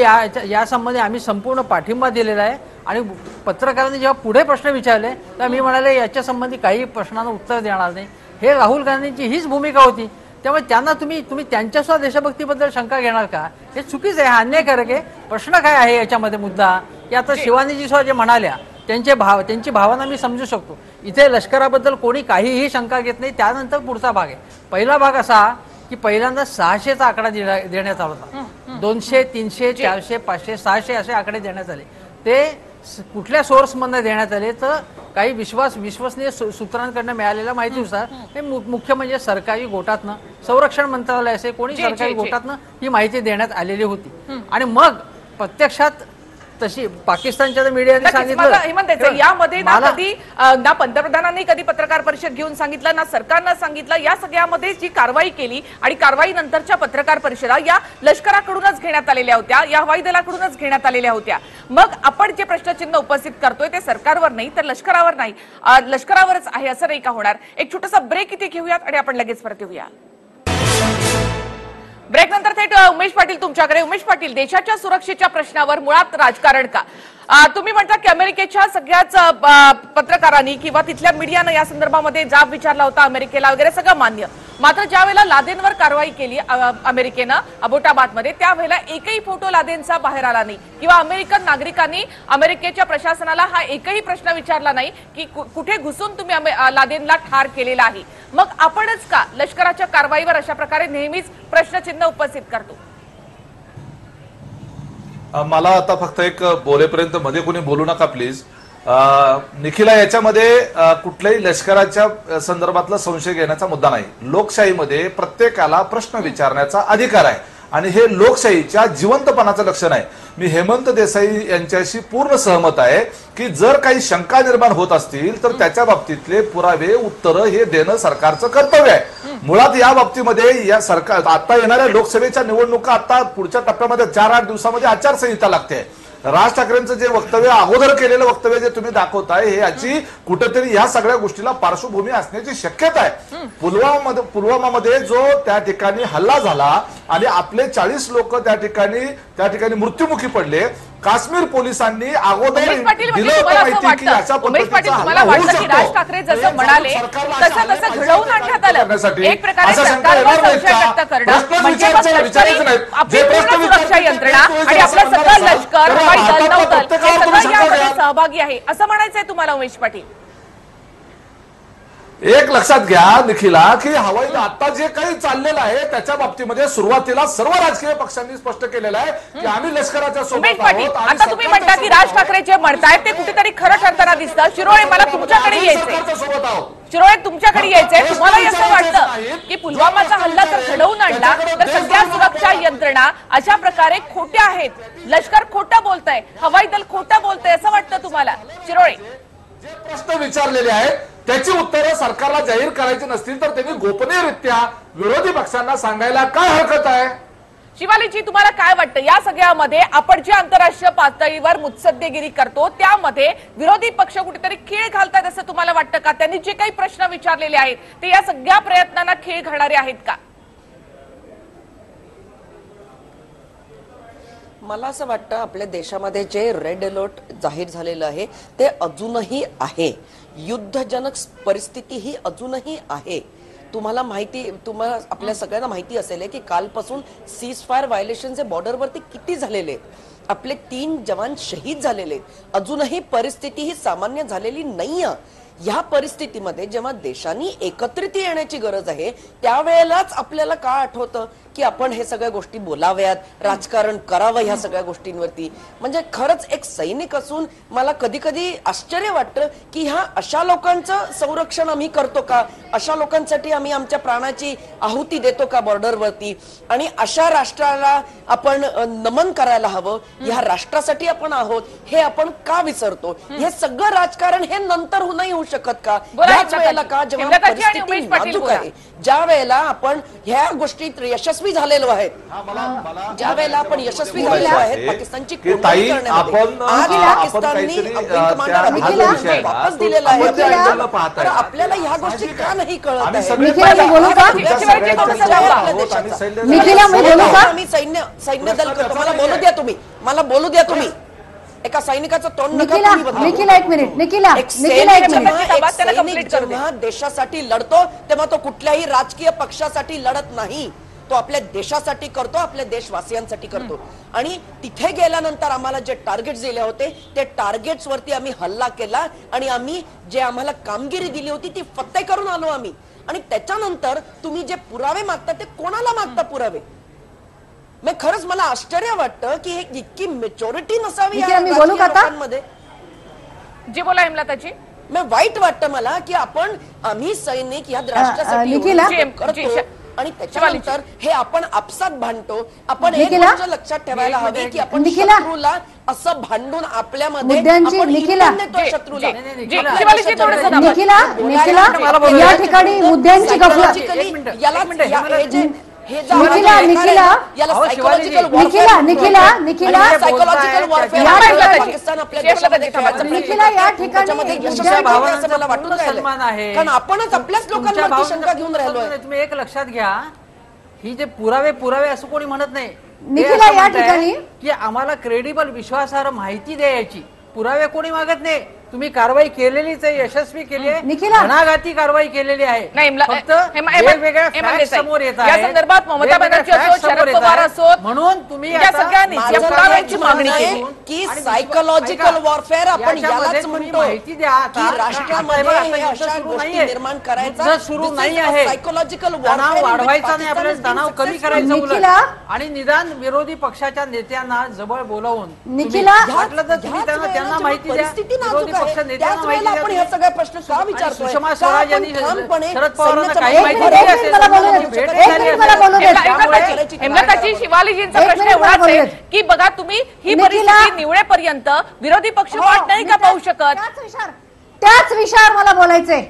यासंबंधी आम्ही संपूर्ण पाठिंबा दिलेला आहे आणि पत्रकारांनी जेव्हा पुढे प्रश्न विचारले तर मी म्हणाले याच्या संबंधी काही प्रश्नांना उत्तर देणार नाही. हे राहुल गांधींची हीच भूमिका होती. त्यामुळे त्यांना तुम्ही त्यांच्यासुद्धा देशभक्तीबद्दल शंका घेणार का? हे चुकीचं आहे, अन्यायकारक आहे. प्रश्न काय आहे याच्यामध्ये मुद्दा की आता शिवानीजी सुद्धा जे म्हणाल्या त्यांची भावना मी समजू शकतो. इथे लष्कराबद्दल कोणी काहीही शंका घेत नाही. त्यानंतर पुढचा भाग आहे. पहिला भाग असा की पहिल्यांदा 600चा आकडा देण्यात आला होता. 200, 300, 400, 500, 600 असे आकडे देण्यात आले. ते कुठल्या सोर्समधून देण्यात आले तर काही विश्वसनीय सूत्रांकडनं मिळालेल्या माहितीनुसार हे मुख्य म्हणजे सरकारी गोटातनं संरक्षण मंत्रालय असे कोणी सरकारी गोटातनं ही माहिती देण्यात आलेली होती. आणि मग प्रत्यक्षात तशी पाकिस्तानच्या मीडियाने सांगितलं यामध्ये ना पंतप्रधानांनी कधी पत्रकार परिषद घेऊन सांगितलं ना सरकारनं सांगितलं. या सगळ्यामध्ये जी कारवाई केली आणि कारवाई नंतरच्या पत्रकार परिषदा या लष्कराकडूनच घेण्यात आलेल्या होत्या, या हवाई दलाकडूनच घेण्यात आलेल्या होत्या. मग आपण जे प्रश्नचिन्ह उपस्थित करतोय ते सरकारवर नाही तर लष्करावर नाही, लष्करावरच आहे असं नाही का होणार? एक छोटासा ब्रेक इथे घेऊयात आणि आपण लगेच परत येऊया. ब्रेक नंतर थेट उमेश पाटील तुमच्याकडे. उमेश पाटील, देशाच्या सुरक्षेच्या प्रश्नावर मुळात राजकारण का? तुम्ही म्हणता की अमेरिकेच्या सगळ्याच पत्रकारांनी किंवा तिथल्या मीडियानं या संदर्भामध्ये जाब विचारला होता अमेरिकेला वगैरे सगळं मान्य. मात्र ज्या वेळेला लादेनवर कारवाई केली अमेरिकेनं अबोटाबादमध्ये त्यावेळेला एकही फोटो लादेनचा बाहेर आला नाही किंवा अमेरिकन नागरिकांनी अमेरिकेच्या प्रशासनाला हा एकही प्रश्न विचारला नाही की कुठे घुसून तुम्ही लादेनला ठार केलेला आहे. मग आपणच का लष्कराच्या कारवाईवर अशा प्रकारे नेहमीच प्रश्नचिन्ह उपस्थित करतो? मला आता फक्त एक बोलेपर्यंत मध्ये कोणी बोलू नका प्लीज. निखिला, याच्यामध्ये कुठल्याही लष्कराच्या संदर्भातला संशय घेण्याचा मुद्दा नाही. लोकशाहीमध्ये प्रत्येकाला प्रश्न विचारण्याचा अधिकार आहे आणि हे लोकशाहीच्या जिवंतपणाचं लक्षण आहे. मी हेमंत देसाई यांच्याशी पूर्ण सहमत आहे की जर काही शंका निर्माण होत असतील तर त्याच्या बाबतीतले पुरावे उत्तरं हे देणं सरकारचं कर्तव्य आहे. मुळात या बाबतीमध्ये या सरकार आता येणाऱ्या लोकसभेच्या निवडणुका आता पुढच्या टप्प्यामध्ये 4-8 दिवसामध्ये आचारसंहिता लागते. राज ठाकरेंचं जे वक्तव्य अगोदर केलेलं वक्तव्य जे तुम्ही दाखवताय हे याची कुठेतरी या सगळ्या गोष्टीला पार्श्वभूमी असण्याची शक्यता आहे. पुलवामामध्ये जो त्या ठिकाणी हल्ला झाला आणि आपले 40 लोक त्या ठिकाणी मृत्युमुखी पडले. काश्मीर पोलिसांनी अगोदर दिलं होतं माहिती की अशा पद्धतीचा हल्ला होऊ शकतो. राज ठाकरे जसं म्हणाले तसं तसं घडवून आणण्यात आलं. एक प्रकारे सरकारवर संशय व्यक्त करणं म्हणजे आपली पूर्ण सुरक्षा यंत्रणा आणि आपलं सगळं लष्कर, हवाई दल, नौदल हे सगळं यामध्ये सहभागी आहे असं म्हणायचंय तुम्हाला उमेश पाटील? एक लक्षात घ्या निखिला की हवाई आता जे काही चाललेलं आहे त्याच्या बाबतीमध्ये सुरुवातीला सर्व राजकीय पक्षांनी स्पष्ट केलेलं आहे की आम्ही लष्कराच्या सोबत आहोत. आता तुम्ही म्हणता की राज ठाकरे जे म्हणतायत ते कुठेतरी खरं ठरताना दिसतं. शिरोळे मला तुमच्याकडे यायचंय. शिरोळे तुमच्याकडे यायचंय. तुम्हाला असं वाटतं की पुलवामाचा हल्ला जर घडवून आणला तर सगळ्या सुरक्षा यंत्रणा अशा प्रकारे खोट्या आहेत, लष्कर खोटं बोलतंय, हवाई दल खोटं बोलतंय असं वाटतं तुम्हाला? शिरोळे जे प्रश्न विचारलेले आहेत त्याची उत्तरं सरकारला जाहीर करायची नसतील तर त्यांनी गोपनीयरित्या विरोधी पक्षांना सांगायला काय हरकत आहे? शिवालीजी तुम्हाला काय वाटतं या सगळ्यामध्ये आपण जे आंतरराष्ट्रीय पातळीवर मुत्सद्देगिरी करतो त्यामध्ये विरोधी पक्ष कुठेतरी खीळ घालतात असं तुम्हाला वाटतं का? त्यांनी जे काही प्रश्न विचारलेले आहेत ते या सगळ्या प्रयत्नांना खीळ घालणारे आहेत का? मला असं वाटतं आपल्या देशामध्ये जे रेड अलर्ट जाहीर झालेलं आहे ते अजूनही आहे. युद्धजनक परिस्थिती ही अजूनही आहे. तुम्हाला आपल्या सगळ्यांना माहिती असेल की कालपासून सीज फायर व्हायलेशनचे बॉर्डरवरती किती झालेले, आपले 3 जवान शहीद झालेले. अजूनही परिस्थिती ही सामान्य झालेली नाहीये. या परिस्थितीमध्ये जेव्हा देशांनी एकत्रित येण्याची गरज आहे त्यावेळेलाच आपल्याला का आठवतं की आपण हे सगळ्या गोष्टी बोलाव्यात, राजकारण करावं ह्या सगळ्या गोष्टींवरती. म्हणजे खरंच एक सैनिक असून मला कधी कधी आश्चर्य वाटतं की ह्या अशा लोकांचं संरक्षण आम्ही करतो का? अशा लोकांसाठी आम्ही आमच्या प्राणाची आहुती देतो का बॉर्डरवरती? आणि अशा राष्ट्राला आपण नमन करायला हवं, ह्या राष्ट्रासाठी आपण आहोत हे आपण का विसरतो? हे सगळं राजकारण हे नंतर नाही होऊ शकत का? याच वेळेला का जेव्हा परिस्थिती नाजूक आहे, ज्या वेळेला आपण ह्या गोष्टीत यशस्वी झालेलो आहेत, ज्या वेळेला आपण यशस्वी झालेलो आहेत पाकिस्तानची कोंडी करण्यामध्ये, आज पाकिस्ताननी वापस दिलेला आहे. तर आपल्याला ह्या गोष्टी का नाही कळत आहे? आम्ही सैन्य दल करतो. मला बोलू द्या तुम्ही. एका सैनिकाचं तोंड निखिला एक मिनिट जेव्हा देशासाठी लढतो तेव्हा तो कुठल्याही राजकीय पक्षासाठी लढत नाही. तो आपल्या देशासाठी करतो, आपल्या देशवासियांसाठी करतो. आणि तिथे गेल्यानंतर आम्हाला जे टार्गेट्स दिले होते ते टार्गेट्स वरती आम्ही हल्ला केला आणि आम्ही जे आम्हाला कामगिरी दिली होती ती फत्ते करून आलो आम्ही. आणि त्याच्यानंतर तुम्ही जे पुरावे मागता ते कोणाला मागता पुरावे? मग खरंच मला आश्चर्य वाटतं की हे इतकी मेच्युरिटी नसावी लोकांमध्ये. जी बोला हेमलताजी. मग वाईट वाटतं मला की आम्ही सैनिक या राष्ट्रासाठी करतो आणि त्याच्यानंतर हे आपण आपसात भांडतो. आपण एक गोष्ट लक्षात ठेवायला हवी की आपण शत्रूला असं भांडून आपल्यामध्ये शत्रूला या ठिकाणी मुद्द्यांची गफलत. कारण आपणच आपल्याच लोकांना शंका घेऊन राहिलोय. तुम्ही एक लक्षात घ्या, ही जे पुरावे असं कोणी म्हणत नाही. निखिला या ठिकाणी की आम्हाला क्रेडिबल विश्वासार्ह माहिती द्यायची, पुरावे कोणी मागत नाही. तुम्ही कारवाई केलेलीच आहे, यशस्वी केली आहे, घणाघाती कारवाई केलेली आहे. फक्त वेगवेगळ्या फॅक्ट समोर येत आहेत. या संदर्भात ममता बॅनर्जी असो, शरद पवार असो, म्हणून तुम्ही या सगळ्यांनी पुराव्यांची मागणी केली की सायकोलॉजिकल वॉरफेअर आपण यालाच म्हणतो. माहिती द्या की राष्ट्रामध्ये अशा गोष्टी निर्माण करायचा सुरू नाही आहे. सायकोलॉजिकल तणाव वाढवायचा नाही, आपल्याला तणाव कमी करायचा उलट. आणि निदान विरोधी पक्षाच्या नेत्यांना जवळ बोलावून वाटलं तर तुम्ही त्यांना माहिती द्या. आपण हे सगळे प्रश्न का विचारतोय? सुषमा स्वराज यांनी शरद पवारांना काही माहिती हेमलताजी, शिवालीजींचा प्रश्न एवढाच आहे की बघा तुम्ही ही परिस्थिती निवडेपर्यंत विरोधी पक्ष वाट नाही का पाहू शकत? त्याच विषयावर मला बोलायचंय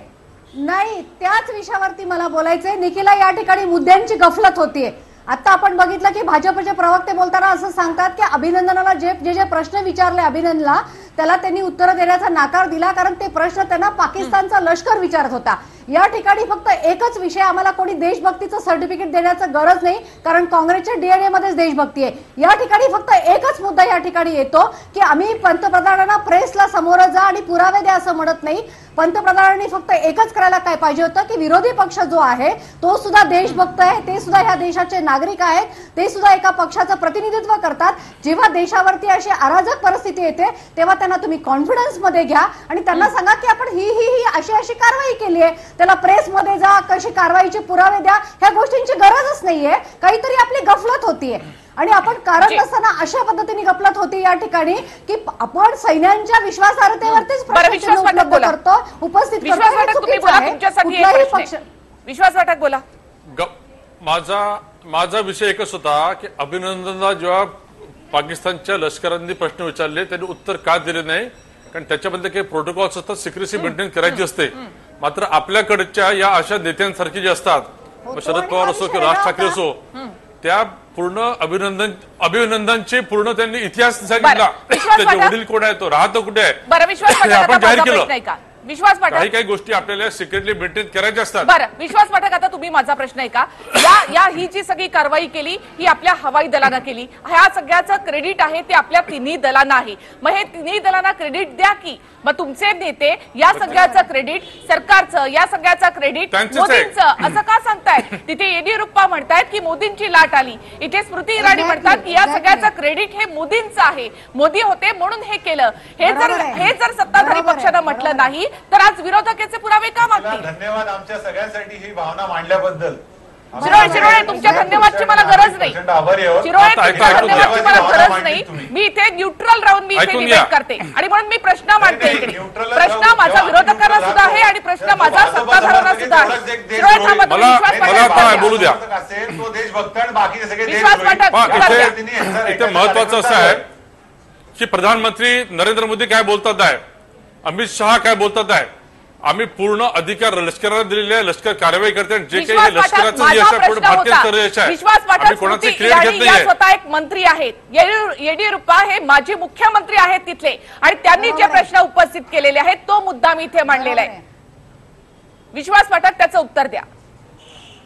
नाही, त्याच विषयावरती मला बोलायचंय. निखिला या ठिकाणी मुद्द्यांची गफलत होतीये. आता आपण बघितलं की भाजपचे प्रवक्ते बोलताना असं सांगतात की अभिनंदनाला जे प्रश्न विचारले अभिनंदनला त्याला त्यांनी उत्तर देण्याचा नाकार दिला, कारण ते प्रश्न त्यांना पाकिस्तानचा लष्कर विचारत होता. या ठिकाणी फक्त एकच विषय, आम्हाला कोणी देशभक्तीचं सर्टिफिकेट देण्याचं गरज नाही, कारण काँग्रेसच्या डीएनए मध्येच देशभक्ती आहे. या ठिकाणी फक्त एकच मुद्दा या ठिकाणी येतो की आम्ही पंतप्रधानांना प्रेसला समोर जा आणि पुरावे द्या असं म्हणत नाही. पंतप्रधानांनी फक्त एकच करायला काय पाहिजे होतं की विरोधी पक्ष जो आहे तो सुद्धा देशभक्त आहे, ते सुद्धा ह्या देशाचे नागरिक आहेत, ते सुद्धा एका पक्षाचं प्रतिनिधित्व करतात. जेव्हा देशावरती अशी अराजक परिस्थिती येते तेव्हा त्यांना तुम्ही कॉन्फिडन्स मध्ये घ्या आणि त्यांना सांगा की आपण ही अशी कारवाई केली आहे, त्याला प्रेसमध्ये जा, कशी कारवाईचे पुरावे द्या, ह्या गोष्टींची गरजच नाहीये. काहीतरी आपली गफलत होतीये आणि आपण कारण नसताना अशा पद्धतीने गफलत होती या ठिकाणी की आपण सैन्यांच्या विश्वासार्हतेवरतीच उपलब्ध करतो, उपस्थित विश्वास वाटक बोला. माझा विषय एकच होता की अभिनंदनला जेव्हा पाकिस्तानच्या लष्करांनी प्रश्न विचारले त्यांनी उत्तर का दिले नाही, कारण त्याच्यामध्ये काही प्रोटोकॉल्स असतात, सिक्रेसी मेंटेन करायची असते. मात्र आपल्याकडच्या या अशा नेत्यांसारखी जे असतात, शरद पवार असो किंवा राज ठाकरे असो, त्या पूर्ण अभिनंदनचे पूर्ण त्यांनी इतिहास सांगितला. त्याचे वडील कोण आहे, तो राहतो कुठे आहे, आपण जाहीर केलं. विश्वास पाठक, काही गोष्टी आपल्याला सिक्रेटली मेंटेन करायच्या असतात. बरं विश्वास पाठक, आता तुम्ही माझा प्रश्न आहे का, ही जी सगळी कारवाई केली ही आपल्या हवाई दलानं केली, ह्या सगळ्याचं क्रेडिट आहे ते आपल्या तिन्ही दलांना आहे. मग हे तिन्ही दलांना क्रेडिट द्या की मग तुमचे नेते या सगळ्याचं क्रेडिट सरकारचं, या सगळ्याचं क्रेडिट मोदींचं असं का सांगतायत? तिथे येडियुरप्पा म्हणतायत की मोदींची लाट आली, इथे स्मृती इराणी म्हणतात की या सगळ्याचं क्रेडिट हे मोदींचं आहे, मोदी होते म्हणून हे केलं. हे जर सत्ताधारी पक्षानं म्हटलं नाही तर आज विरोधकाचे पुरावे का मागतील? धन्यवाद आमच्या सगळ्यांसाठी ही भावना मांडल्याबद्दल. शिरोळे तुमच्या धन्यवादची मला गरज नाही. शिरोळे तुमच्या धन्यवादची मला गरज नाही. मी इथे न्यूट्रल राहून मी इथे डिबेट करते आणि म्हणून मी प्रश्न मांडते इकडे. प्रश्न माझा विरोधकांना सुद्धा आहे आणि प्रश्न माझा सत्ताधाऱ्यांना सुद्धा आहे. शिरोळे थांबा, तुम्ही विश्वास बोलू द्या. विश्वास वाटक इथे महत्वाचं असं आहे की प्रधानमंत्री नरेंद्र मोदी काय बोलतात आहे, अमित शहा काय बोलतात आहे, आम्ही पूर्ण अधिकार लष्कराला दिलेले आहे, लष्कर कारवाई करते. जे काही लष्कराचं यश आहे पूर्ण भारतीय यश आहे, आम्ही कोणाचे क्रेडिट घेत नाहीये. स्वतः एक मंत्री आहेत, येडियुरप्पा हे माजी मुख्यमंत्री आहेत तिथले, आणि त्यांनी जे प्रश्न उपस्थित केलेले आहेत तो मुद्दा मी इथे मांडलेला आहे. विश्वास पाठक त्याचं उत्तर द्या.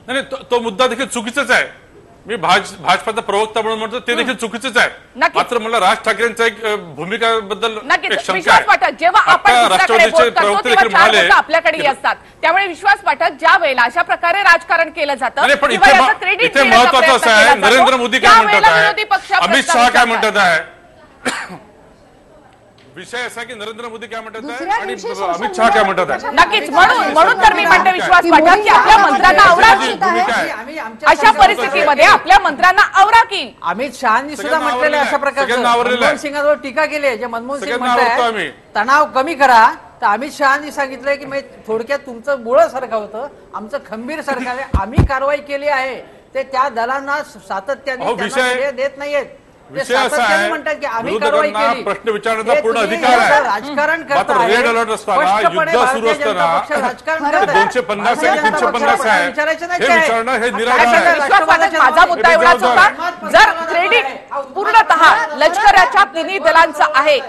नाही, तो मुद्दा देखील चुकीचाच आहे. मी भाजपाचा प्रवक्ता म्हणून म्हणतो ते देखील चुकीचंच आहे. मात्र मला राज ठाकरेंच्या एक भूमिकाबद्दल विश्वास पाठक, जेव्हा आपण राष्ट्रवादीचे प्रवक्ते देखील म्हणाले आपल्याकडे असतात, त्यामुळे विश्वास पाठक ज्या वेळेला अशा प्रकारे राजकारण केलं जातं पण इथे महत्वाचं असं आहे नरेंद्र मोदी काय म्हणतात आहे, अमित शहा काय म्हणतात आहे. विषय असा की नरेंद्र मोदी काय म्हणतात आहे आणि अमित शहा काय म्हणतात आहे. नक्कीच, म्हणून तर मी म्हणते विश्वास पाठक की आपल्या मंत्र्यांना आवरा, अशा परिस्थितीमध्ये आपल्या मंत्र्यांना आवरा की. अमित शहानी सुद्धा म्हटलेलं अशा प्रकारचं मनमोहन सिंगांवर टीका केली आहे. जे मनमोहन सिंग म्हणतात तणाव कमी करा, तर अमित शहानी सांगितलंय की थोडक्यात तुमचं मुळं सरकार होतं, आमचं खंबीर सरकार आहे, आम्ही कारवाई केली आहे. ते त्या दलांना सातत्याने देत नाहीयेत. विषय असा आहे विरोधकांना प्रश्न विचारण्याचा पूर्ण अधिकार आहे. राजकारण मात्र रेड अलर्ट असताना, युद्ध सुरू असताना 250 आहे 350 आहे हे विचारणं हे निराधार आहे. माझा मुद्दा एवढाच होता, जर क्रेडिट पूर्णतः लष्कराच्या तिन्ही दलांचं आहे,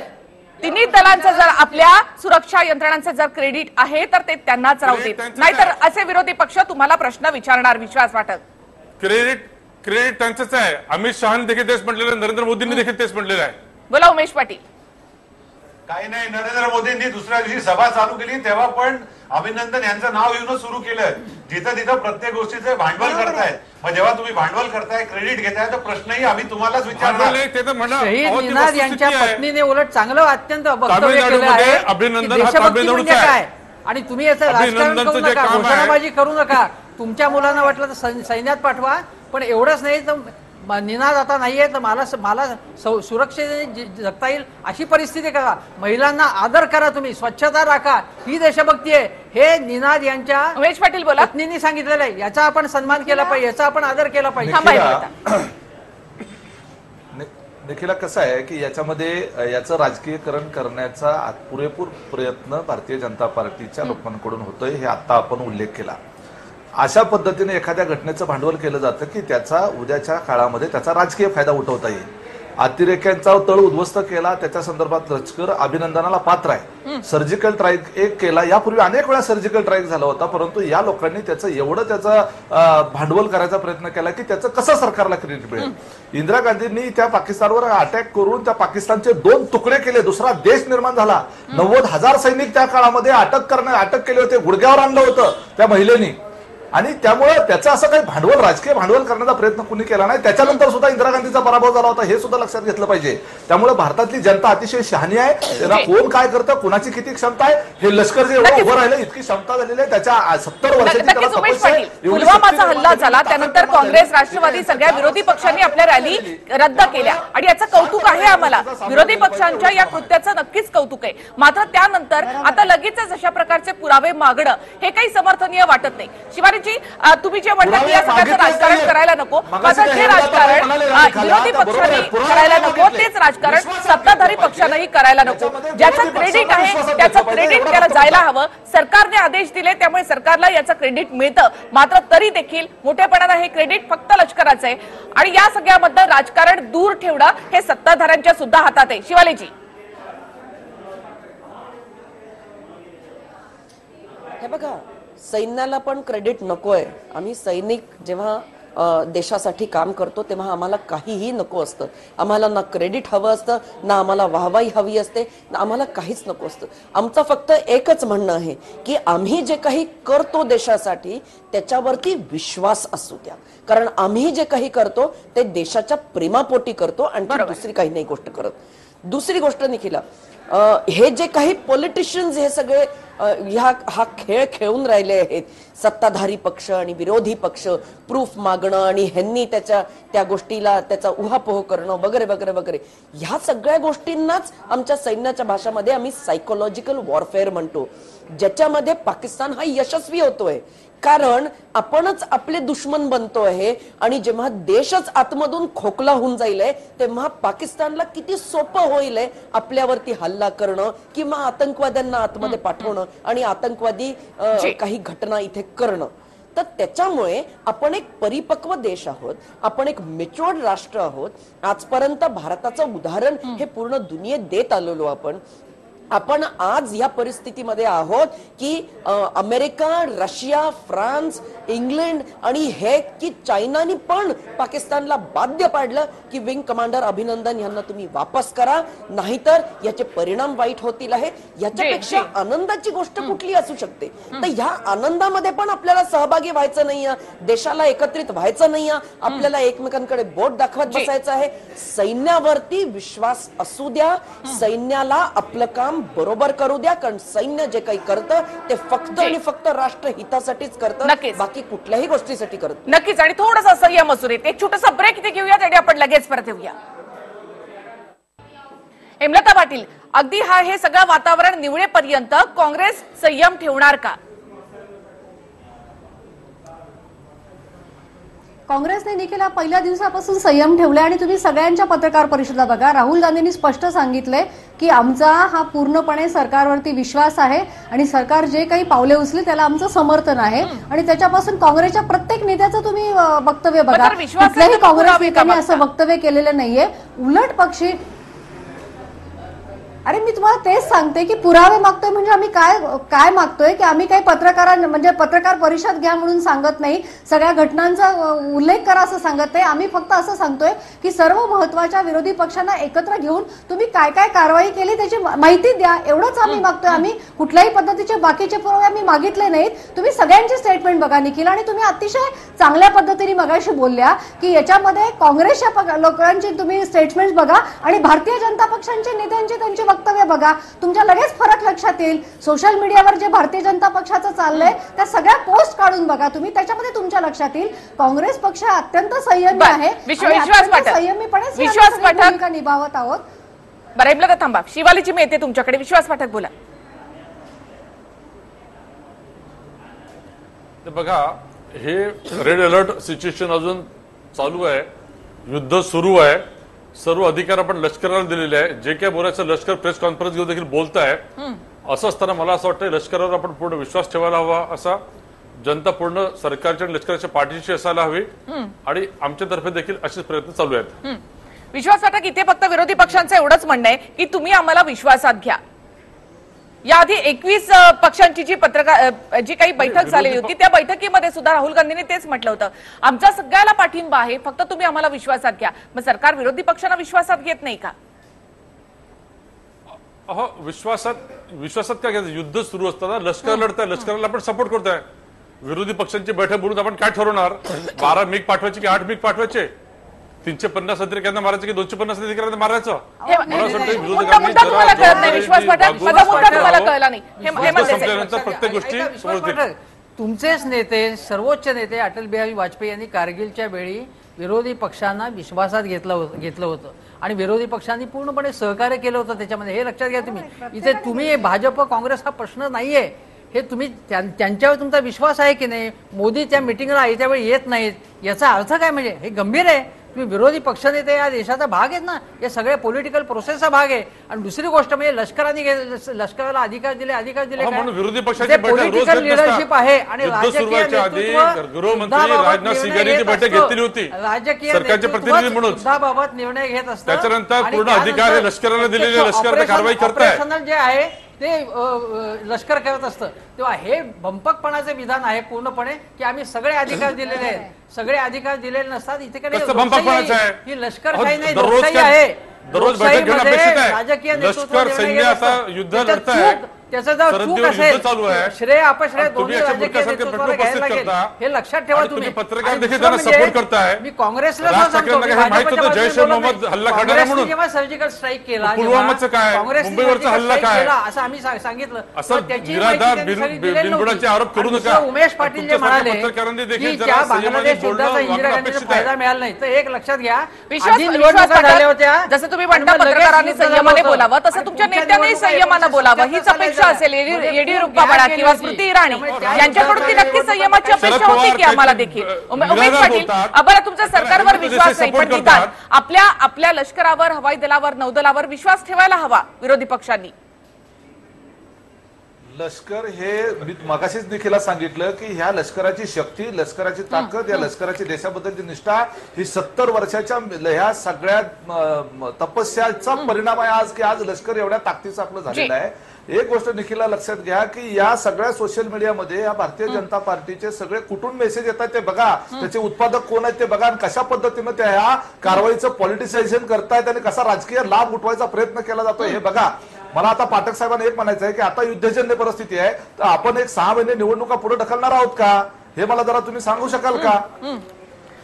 तिन्ही दलांचं जर आपल्या सुरक्षा यंत्रणांचं जर क्रेडिट आहे तर ते त्यांनाच राहू देत, नाहीतर असे विरोधी पक्ष तुम्हाला प्रश्न विचारणार. विश्वास वाटक क्रेडिट त्यांचंच आहे. अमित शहानी देखील तेच म्हटलेलं आहे, नरेंद्र मोदींनी देखील तेच म्हटलेलं आहे. बोला उमेश पाटील. काही नाही, नरेंद्र मोदींनी दुसऱ्या दिवशी सभा चालू केली तेव्हा पण अभिनंदन यांचं नाव येऊन सुरू केलं. जिथं तिथं प्रत्येक गोष्टीचं भांडवल करतायत. मग जेव्हा तुम्ही भांडवल करताय, क्रेडिट घेताय, तर प्रश्नही आम्ही तुम्हालाच विचारणार. शहीद निनाद यांच्या पत्नीने उलट चांगलं अत्यंत वक्तव्य केलं आहे, देशभक्ती म्हणजे काय, आणि तुम्ही याचं राजकारण करू नका, घोषणाबाजी करू नका. तुमच्या मुलांना वाटलं तर सैन्यात पाठवा, पण एवढंच नाही तर निनाद आता नाहीये तर मला सुरक्षेने जगता येईल अशी परिस्थिती करा. महिलांना आदर करा, तुम्ही स्वच्छता राखा, ही देशभक्ती आहे. हे निनाद यांच्या उमेश पाटील बोला पत्नींनी सांगितलेलं आहे. याचा आपण सन्मान केला पाहिजे, याचा आपण आदर केला पाहिजे. निखिला कसं आहे की याच्यामध्ये याचं राजकीयकरण करण्याचा पुरेपूर प्रयत्न भारतीय जनता पार्टीच्या लोकांकडून होतोय, हे आता आपण उल्लेख केला. अशा पद्धतीने एखाद्या घटनेचं भांडवल केलं जातं की त्याचा उद्याच्या काळामध्ये त्याचा राजकीय फायदा उठवता येईल. अतिरेक्यांचा तळ उद्ध्वस्त केला, त्याच्या संदर्भात लष्कर अभिनंदनाला पात्र आहे. सर्जिकल स्ट्राईक एक केला, यापूर्वी अनेक वेळा सर्जिकल स्ट्राईक झाला होता, परंतु या लोकांनी त्याचं भांडवल करायचा प्रयत्न केला की त्याचं कसं सरकारला क्रेडिट मिळेल. इंदिरा गांधींनी त्या पाकिस्तानवर अटॅक करून त्या पाकिस्तानचे 2 तुकडे केले, दुसरा देश निर्माण झाला. 90,000 सैनिक त्या काळामध्ये अटक केले होते, गुडघ्यावर आणलं होतं त्या महिलेनी. आणि त्यामुळे त्याचं असं काही राजकीय भांडवल करण्याचा प्रयत्न कुणी केला नाही. त्याच्यानंतर सुद्धा इंदिरा गांधीचा पराभव झाला होता, हे सुद्धा लक्षात घेतलं पाहिजे. त्यामुळे भारतातली जनता अतिशय शहाणी आहे. त्याला कोण काय करतं, कुणाची किती क्षमता आहे, हे लष्कर जे एवढं उभं राहिलं, इतकी क्षमता झालेली आहे, त्याच्या 70 वर्षाची पुलवामाचा हल्ला झाला त्यानंतर काँग्रेस, राष्ट्रवादी सगळ्या विरोधी पक्षांनी आपल्या रॅली रद्द केल्या आणि याचं कौतुक आहे आम्हाला. विरोधी पक्षांच्या या कृत्याचं नक्कीच कौतुक आहे. मात्र त्यानंतर आता लगेचच अशा प्रकारचे पुरावे मागणं हे काही समर्थनीय वाटत नाही. शिवानी तुम्ही जे म्हणतात की या सगळ्याचं राजकारण करायला नको, मात्र जे राजकारण विरोधी पक्षांनी करायला नको तेच राजकारण सत्ताधारी पक्षांनाही करायला नको. ज्याचं क्रेडिट आहे त्याचं क्रेडिट त्याला जायला हवं. सरकारने आदेश दिले त्यामुळे सरकारला याचं क्रेडिट मिळतं, मात्र तरी देखील मोठेपणानं हे क्रेडिट फक्त लष्कराचं आहे आणि या सगळ्यामधलं राजकारण दूर ठेवणं हे सत्ताधाऱ्यांच्या सुद्धा हातात आहे. शिवालीजी, हे बघा, सैन्याला पण क्रेडिट नकोय. आम्ही सैनिक जेव्हा देशासाठी काम करतो तेव्हा आम्हाला काहीही नको असतं. आम्हाला ना क्रेडिट हवं असतं, ना आम्हाला वाहवाही हवी असते, ना आम्हाला काहीच नको असतं. आमचं फक्त एकच म्हणणं आहे की आम्ही जे काही करतो देशासाठी त्याच्यावरती विश्वास असू द्या, कारण आम्ही जे काही करतो ते देशाच्या प्रेमापोटी करतो, आणखी दुसरी काही नाही गोष्ट करत. दुसरी गोष्ट निखिला, हे जे काही पॉलिटिशियन्स हे सगळे हा खेळ खेळून राहिले आहेत, सत्ताधारी पक्ष आणि विरोधी पक्ष, प्रूफ मागणं आणि ह्यांनी त्या गोष्टीला त्याचा उहापोह करणं वगैरे वगैरे वगैरे, ह्या सगळ्या गोष्टींनाच आमच्या सैन्याच्या भाषामध्ये आम्ही सायकोलॉजिकल वॉरफेअर म्हणतो, ज्याच्यामध्ये पाकिस्तान हा यशस्वी होतोय. कारण आपणच आपले दुश्मन बनतो आहे आणि जेव्हा देशच आतमधून खोकला होऊन जाईल तेव्हा पाकिस्तानला किती सोपं होईल आपल्यावरती हल्ला करणं किंवा आतंकवाद्यांना आतमध्ये पाठवणं आणि आतंकवादी काही घटना इथे करणं. तर त्याच्यामुळे आपण एक परिपक्व देश आहोत, आपण एक मॅच्युअर्ड राष्ट्र आहोत. आजपर्यंत भारताचं उदाहरण हे पूर्ण दुनियेत देत आलेलो आपण आज या परिस्थितीमध्ये आहोत की अमेरिका, रशिया, फ्रान्स, इंग्लंड आणि हे की चायनानी पण पाकिस्तानला बाध्य पाडलं की विंग कमांडर अभिनंदन यांना तुम्ही वापस करा, नाहीतर याचे परिणाम वाईट होतील आहे. याच्यापेक्षा आनंदाची गोष्ट कुठली असू शकते? तर ह्या आनंदामध्ये पण आपल्याला सहभागी व्हायचं नाहीये, देशाला एकत्रित व्हायचं नाहीये, आपल्याला एकमेकांकडे बोट दाखवत बसायचं आहे. सैन्यावरती विश्वास असू द्या, सैन्याला आपलं काम बरोबर करू द्या, कारण सैन्य जे काही करतं ते फक्त आणि फक्त राष्ट्रहितासाठीच करतं, बाकी कुठल्याही गोष्टीसाठी करत. नक्कीच. आणि थोडासा संयम असू देत. एक छोटासा ब्रेक इथे घेऊया आणि आपण लगेच परत येऊया. हेमलता पाटील, अगदी हे सगळं वातावरण निवळेपर्यंत काँग्रेस संयम ठेवणार का? काँग्रेसने निखिला पहिल्या दिवसापासून संयम ठेवले आणि तुम्ही सगळ्यांच्या पत्रकार परिषदा बघा, राहुल गांधींनी स्पष्ट सांगितले की आमचा हा पूर्णपणे सरकारवरती विश्वास आहे आणि सरकार जे काही पावले उचले त्याला आमचं समर्थन आहे. आणि त्याच्यापासून काँग्रेसच्या प्रत्येक नेत्याचं तुम्ही वक्तव्य बघा, कुठल्याही काँग्रेस नेत्याने असं वक्तव्य केलेलं नाहीये. उलट पक्षी अरे मी तुम्हाला तेच सांगते की पुरावे मागतोय म्हणजे आम्ही काय मागतोय की आम्ही काही पत्रकार परिषद घ्या म्हणून सांगत नाही, सगळ्या घटनांचा उल्लेख करा असं सांगत नाही. आम्ही फक्त असं सांगतोय की सर्व महत्वाच्या विरोधी पक्षांना एकत्र घेऊन तुम्ही काय काय कारवाई केली त्याची माहिती द्या, एवढंच आम्ही मागतोय. आम्ही कुठल्याही पद्धतीचे बाकीचे पुरावे आम्ही मागितले नाहीत. तुम्ही सगळ्यांचे स्टेटमेंट बघा निखिल, आणि तुम्ही अतिशय चांगल्या पद्धतीने मगाशी बोलल्या की याच्यामध्ये काँग्रेसच्या लोकांची तुम्ही स्टेटमेंट बघा आणि भारतीय जनता पक्षांचे नेत्यांचे त्यांचे वक्तव्य बघा, तुमच्या लगेच फरक लक्षात येईल. सोशल मीडियावर जे भारतीय जनता पक्षाचं चाललंय त्या सगळ्या पोस्ट काढून बघा तुम्ही, त्याच्यामध्ये तुमच्या लक्षात येईल काँग्रेस पक्ष अत्यंत संयमी आहे, संयमीपणे भूमिका निभावत आहोत. बरं हेमलता थांबा, शिवालीची मी येते तुमच्याकडे. विश्वास पाठक बोला. बघा, हे रेड अलर्ट सिच्युएशन अजून चालू आहे, युद्ध सुरू आहे, सर्व अधिकार आपण लष्कराला दिलेले आहे. जे काय बोलायचं लष्कर प्रेस कॉन्फरन्स घेऊन देखील बोलत आहे. असं असताना मला असं वाटतं लष्करावर आपण पूर्ण विश्वास ठेवायला हवा, असा जनता पूर्ण सरकारच्या आणि लष्कराच्या पाठीशी असायला हवी आणि आमच्यातर्फे देखील असेच प्रयत्न चालू आहेत. विश्वास पाठक, इथे फक्त विरोधी पक्षांचं एवढंच म्हणणं आहे की तुम्ही आम्हाला विश्वासात घ्या. याआधी 21 पक्षांची जी काही बैठक झालेली होती त्या बैठकीमध्ये सुद्धा राहुल गांधींनी तेच म्हटलं होतं, आमचा सगळ्याला पाठिंबा आहे, फक्त तुम्ही आम्हाला विश्वासात घ्या. मग सरकार विरोधी पक्षांना विश्वासात घेत नाही का? विश्वासात काय घ्यायचं? युद्ध सुरू असताना लष्कर लढतंय, लष्कराला आपण सपोर्ट करतोय. विरोधी पक्षांची बैठक बोलून आपण काय ठरवणार? 12 मिग पाठवायचे की 8 मिग पाठवायचे? 350 अधिकाऱ्यांना मारायचं की 250 अधिकाऱ्यांना मारायचं? प्रत्येक गोष्टी तुमचेच नेते, सर्वोच्च नेते अटल बिहारी वाजपेयी यांनी कारगिलच्या वेळी विरोधी पक्षांना विश्वासात घेतलं होतं आणि विरोधी पक्षांनी पूर्णपणे सहकार्य केलं होतं त्याच्यामध्ये. हे लक्षात घ्या तुम्ही. इथे तुम्ही भाजप काँग्रेस हा प्रश्न नाहीये, हे तुम्ही त्यांच्यावर तुमचा विश्वास आहे की नाही? मोदी त्या मिटिंगला त्यावेळी येत नाहीत, याचा अर्थ काय? म्हणजे हे गंभीर आहे. तुम्ही विरोधी पक्षनेते या देशाचा भाग आहेत ना, हे सगळे पॉलिटिकल प्रोसेसचा भाग आहे. आणि दुसरी गोष्ट म्हणजे लष्कराला अधिकार दिले विरोधी पक्षाची पॉलिटिकल लिडरशिप आहे आणि राजकीय बैठक घेतली होती राजकीय सरकारचे प्रतिनिधी म्हणून मुद्दाबाबत निर्णय घेत असतात. त्याच्यानंतर पूर्ण अधिकार हे लष्कराला दिलेले, लष्कर कारवाई करताय जे आहे ते लष्कर करत असतं. तेव्हा हे भंपकपणाचे विधान आहे पूर्णपणे की आम्ही सगळे अधिकार दिलेले आहेत. सगळे अधिकार दिलेले नसतात. इथे ही लष्करशाही नाही, लोकशाही आहे. दररोज बैठक घेणं अपेक्षित आहे. राजकीय लष्कर सैन्य आता युद्ध लढतंय, त्याचा जर चूक असेल चालू आहे, श्रेय अपश्रेय दोन्ही राजकीय नेतृत्वाला घ्यायला लागेल. हे लक्षात ठेवा तुम्ही. पत्रकार देखील त्यांना सपोर्ट करताय. मी काँग्रेसला हल्ला करणार म्हणून जेव्हा सर्जिकल स्ट्राईक केला, पुलवामाचं काय, मुंबईवरचा हल्ला काय, असं आम्ही सांगितलं. असं निराधार बिनबुडाचे आरोप करू नका. उमेश पाटील जे म्हणाले की त्या बांगलादेश युद्धाचा इंदिरा गांधींना फायदा मिळाला नाही, तर एक लक्षात घ्या, आधी निवडणुका झाल्या होत्या. जसं तुम्ही म्हणता पत्रकारांनी संयमाने बोलावं, तसं तुमच्या नेत्यांनी संयमानं बोलावं हीच अपेक्षा असेल. येडियुरप्पा म्हणा किंवा स्मृती इराणी यांच्याकडून ती नक्की संयमाची अपेक्षा होती की आम्हाला देखील. उमेश पाटील, बरं तुमचा सरकारवर विश्वास नाही, पण निदान आपल्या लष्करावर, हवाई दलावर, नौदलावर विश्वास ठेवायला हवा विरोधी पक्षांनी. लष्कर हे मी मगाशीच देखील सांगितलं की ह्या लष्कराची शक्ती, लष्कराची ताकद, या लष्कराची देशाबद्दलची निष्ठा ही 70 वर्षाच्या ह्या सगळ्या तपस्याचा परिणाम आहे आज, की आज लष्कर एवढ्या ताकदीचं आपलं झालेलं आहे. एक गोष्ट निखिला लक्षात घ्या की या सगळ्या सोशल मीडियामध्ये या भारतीय जनता पार्टीचे सगळे कुठून मेसेज येतात ते बघा, त्याचे उत्पादक कोण आहेत ते बघा, आणि कशा पद्धतीनं त्या ह्या कारवाईचं पॉलिटिसायझेशन करतायत आणि कसा राजकीय लाभ उठवायचा प्रयत्न केला जातोय हे बघा. मला आता पाठक साहेबांना एक म्हणायचं आहे की आता युद्धजन्य परिस्थिती आहे, तर आपण एक 6 महिने निवडणुका पुढे ढकलणार आहोत का, हे मला जरा तुम्ही सांगू शकाल का?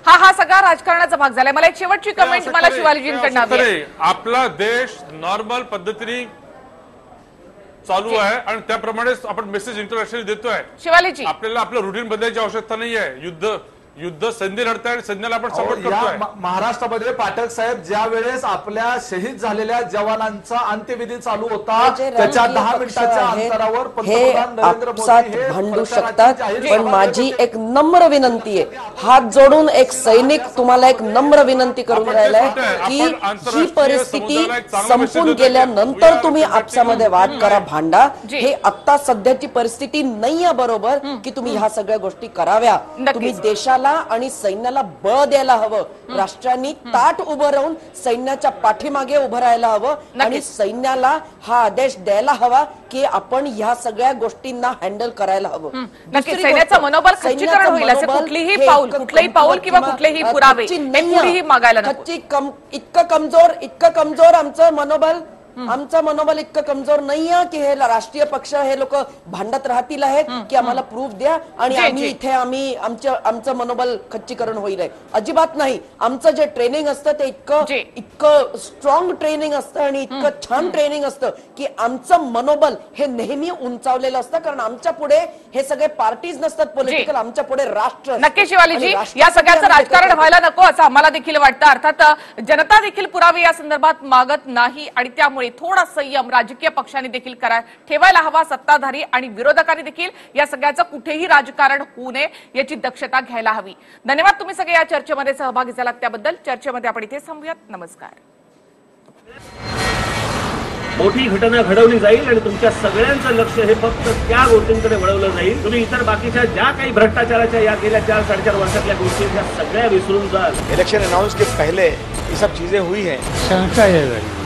हा सगळा राजकारणाचा भाग झालाय. मला एक शेवटची कमेंट मला शिवाजींकडनं हवी आहे. आपला देश नॉर्मल पद्धतीने चालू आहे आणि त्याप्रमाणे आपण मेसेज इंटरनॅशनल देतोय. शिवालीजी, आपल्याला आपलं रुटीन बदलायची आवश्यकता नाहीये. युद्ध सैन्य लढताय आणि सैन्याला आपण सपोर्ट करतोय. महाराष्ट्रामध्ये पाठक साहेब ज्या वेळेस आपल्या शहीद झालेल्या जवानांचा अंत्यविधी चालू होता त्याच्या 10 मिनिटाच्या अंतरावर पंतप्रधान नरेंद्र मोदी भांडू शकतात. पण माझी एक नम्र विनंती आहे, हात जोडून एक सैनिक तुम्हाला एक नम्र विनंती करून राहिलाय की ही परिस्थिती संपून गेल्यानंतर तुम्ही आपसामध्ये वाद करा, भांडा. हे आता सध्याची परिस्थिती नाहीये बरोबर की तुम्ही ह्या सगळ्या गोष्टी कराव्या. तुम्ही देशाला आणि सैन्याला बळ द्यायला हवं. राष्ट्रांनी ताट उभं राहून सैन्याच्या पाठीमागे उभं राहायला हवं आणि सैन्याला हा आदेश द्यायला हवा की आपण ह्या सगळ्या गोष्टींना हँडल करायला हवं. सैन्याचं मनोबल खच्चीकरण होईल असं कुठलीही पाऊल किंवा कुठलेही पुरावे कुठेही मागायला नको. इतकं कमजोर आमचं मनोबल इतकं कमजोर नाहीये की हे राष्ट्रीय पक्ष हे लोक भांडत राहतील आहेत की आम्हाला प्रूफ द्या आणि आम्ही इथे आमचं मनोबल खच्चीकरण होईल. अजिबात नाही. आमचं जे ट्रेनिंग असतं ते इतकं स्ट्रॉंग ट्रेनिंग असतं आणि इतकं छान ट्रेनिंग असतं की आमचं मनोबल हे नेहमी उंचावलेलं असतं. कारण आमच्या पुढे हे सगळे पार्टीज नसतात पॉलिटिकल, आमच्या पुढे राष्ट्र. नक्की शिवालीजी, या सगळ्याचं राजकारण व्हायला नको असं आम्हाला देखील वाटतं. अर्थात जनता देखील पुरावे या संदर्भात मागत नाही आणि त्यामुळे थोडा संयम राजकीय पक्षांनी देखील ठेवायला हवा. सत्ताधारी आणि विरोधकांनी देखील या सगळ्याचं कुठेही राजकारण होऊ नये याची दक्षता घ्यायला हवी. धन्यवाद तुम्ही सगळे या चर्चेमध्ये सहभागी झालात त्याबद्दल. चर्चेमध्ये आपण इथे थांबूयात. नमस्कार. मोठी घटना घडवली जाईल आणि तुमच्या सगळ्यांचं लक्ष हे फक्त त्या गोष्टींकडे वळवलं जाईल. तुम्ही इतर बाकीच्या ज्या काही भ्रष्टाचाराच्या या गेल्या 4-4.5 वर्षातल्या गोष्टी त्या सगळ्या विसरून जाल. इलेक्शन अनाउंस के पहले ये सब चीजें हुई हैं। शंका यायला लागली.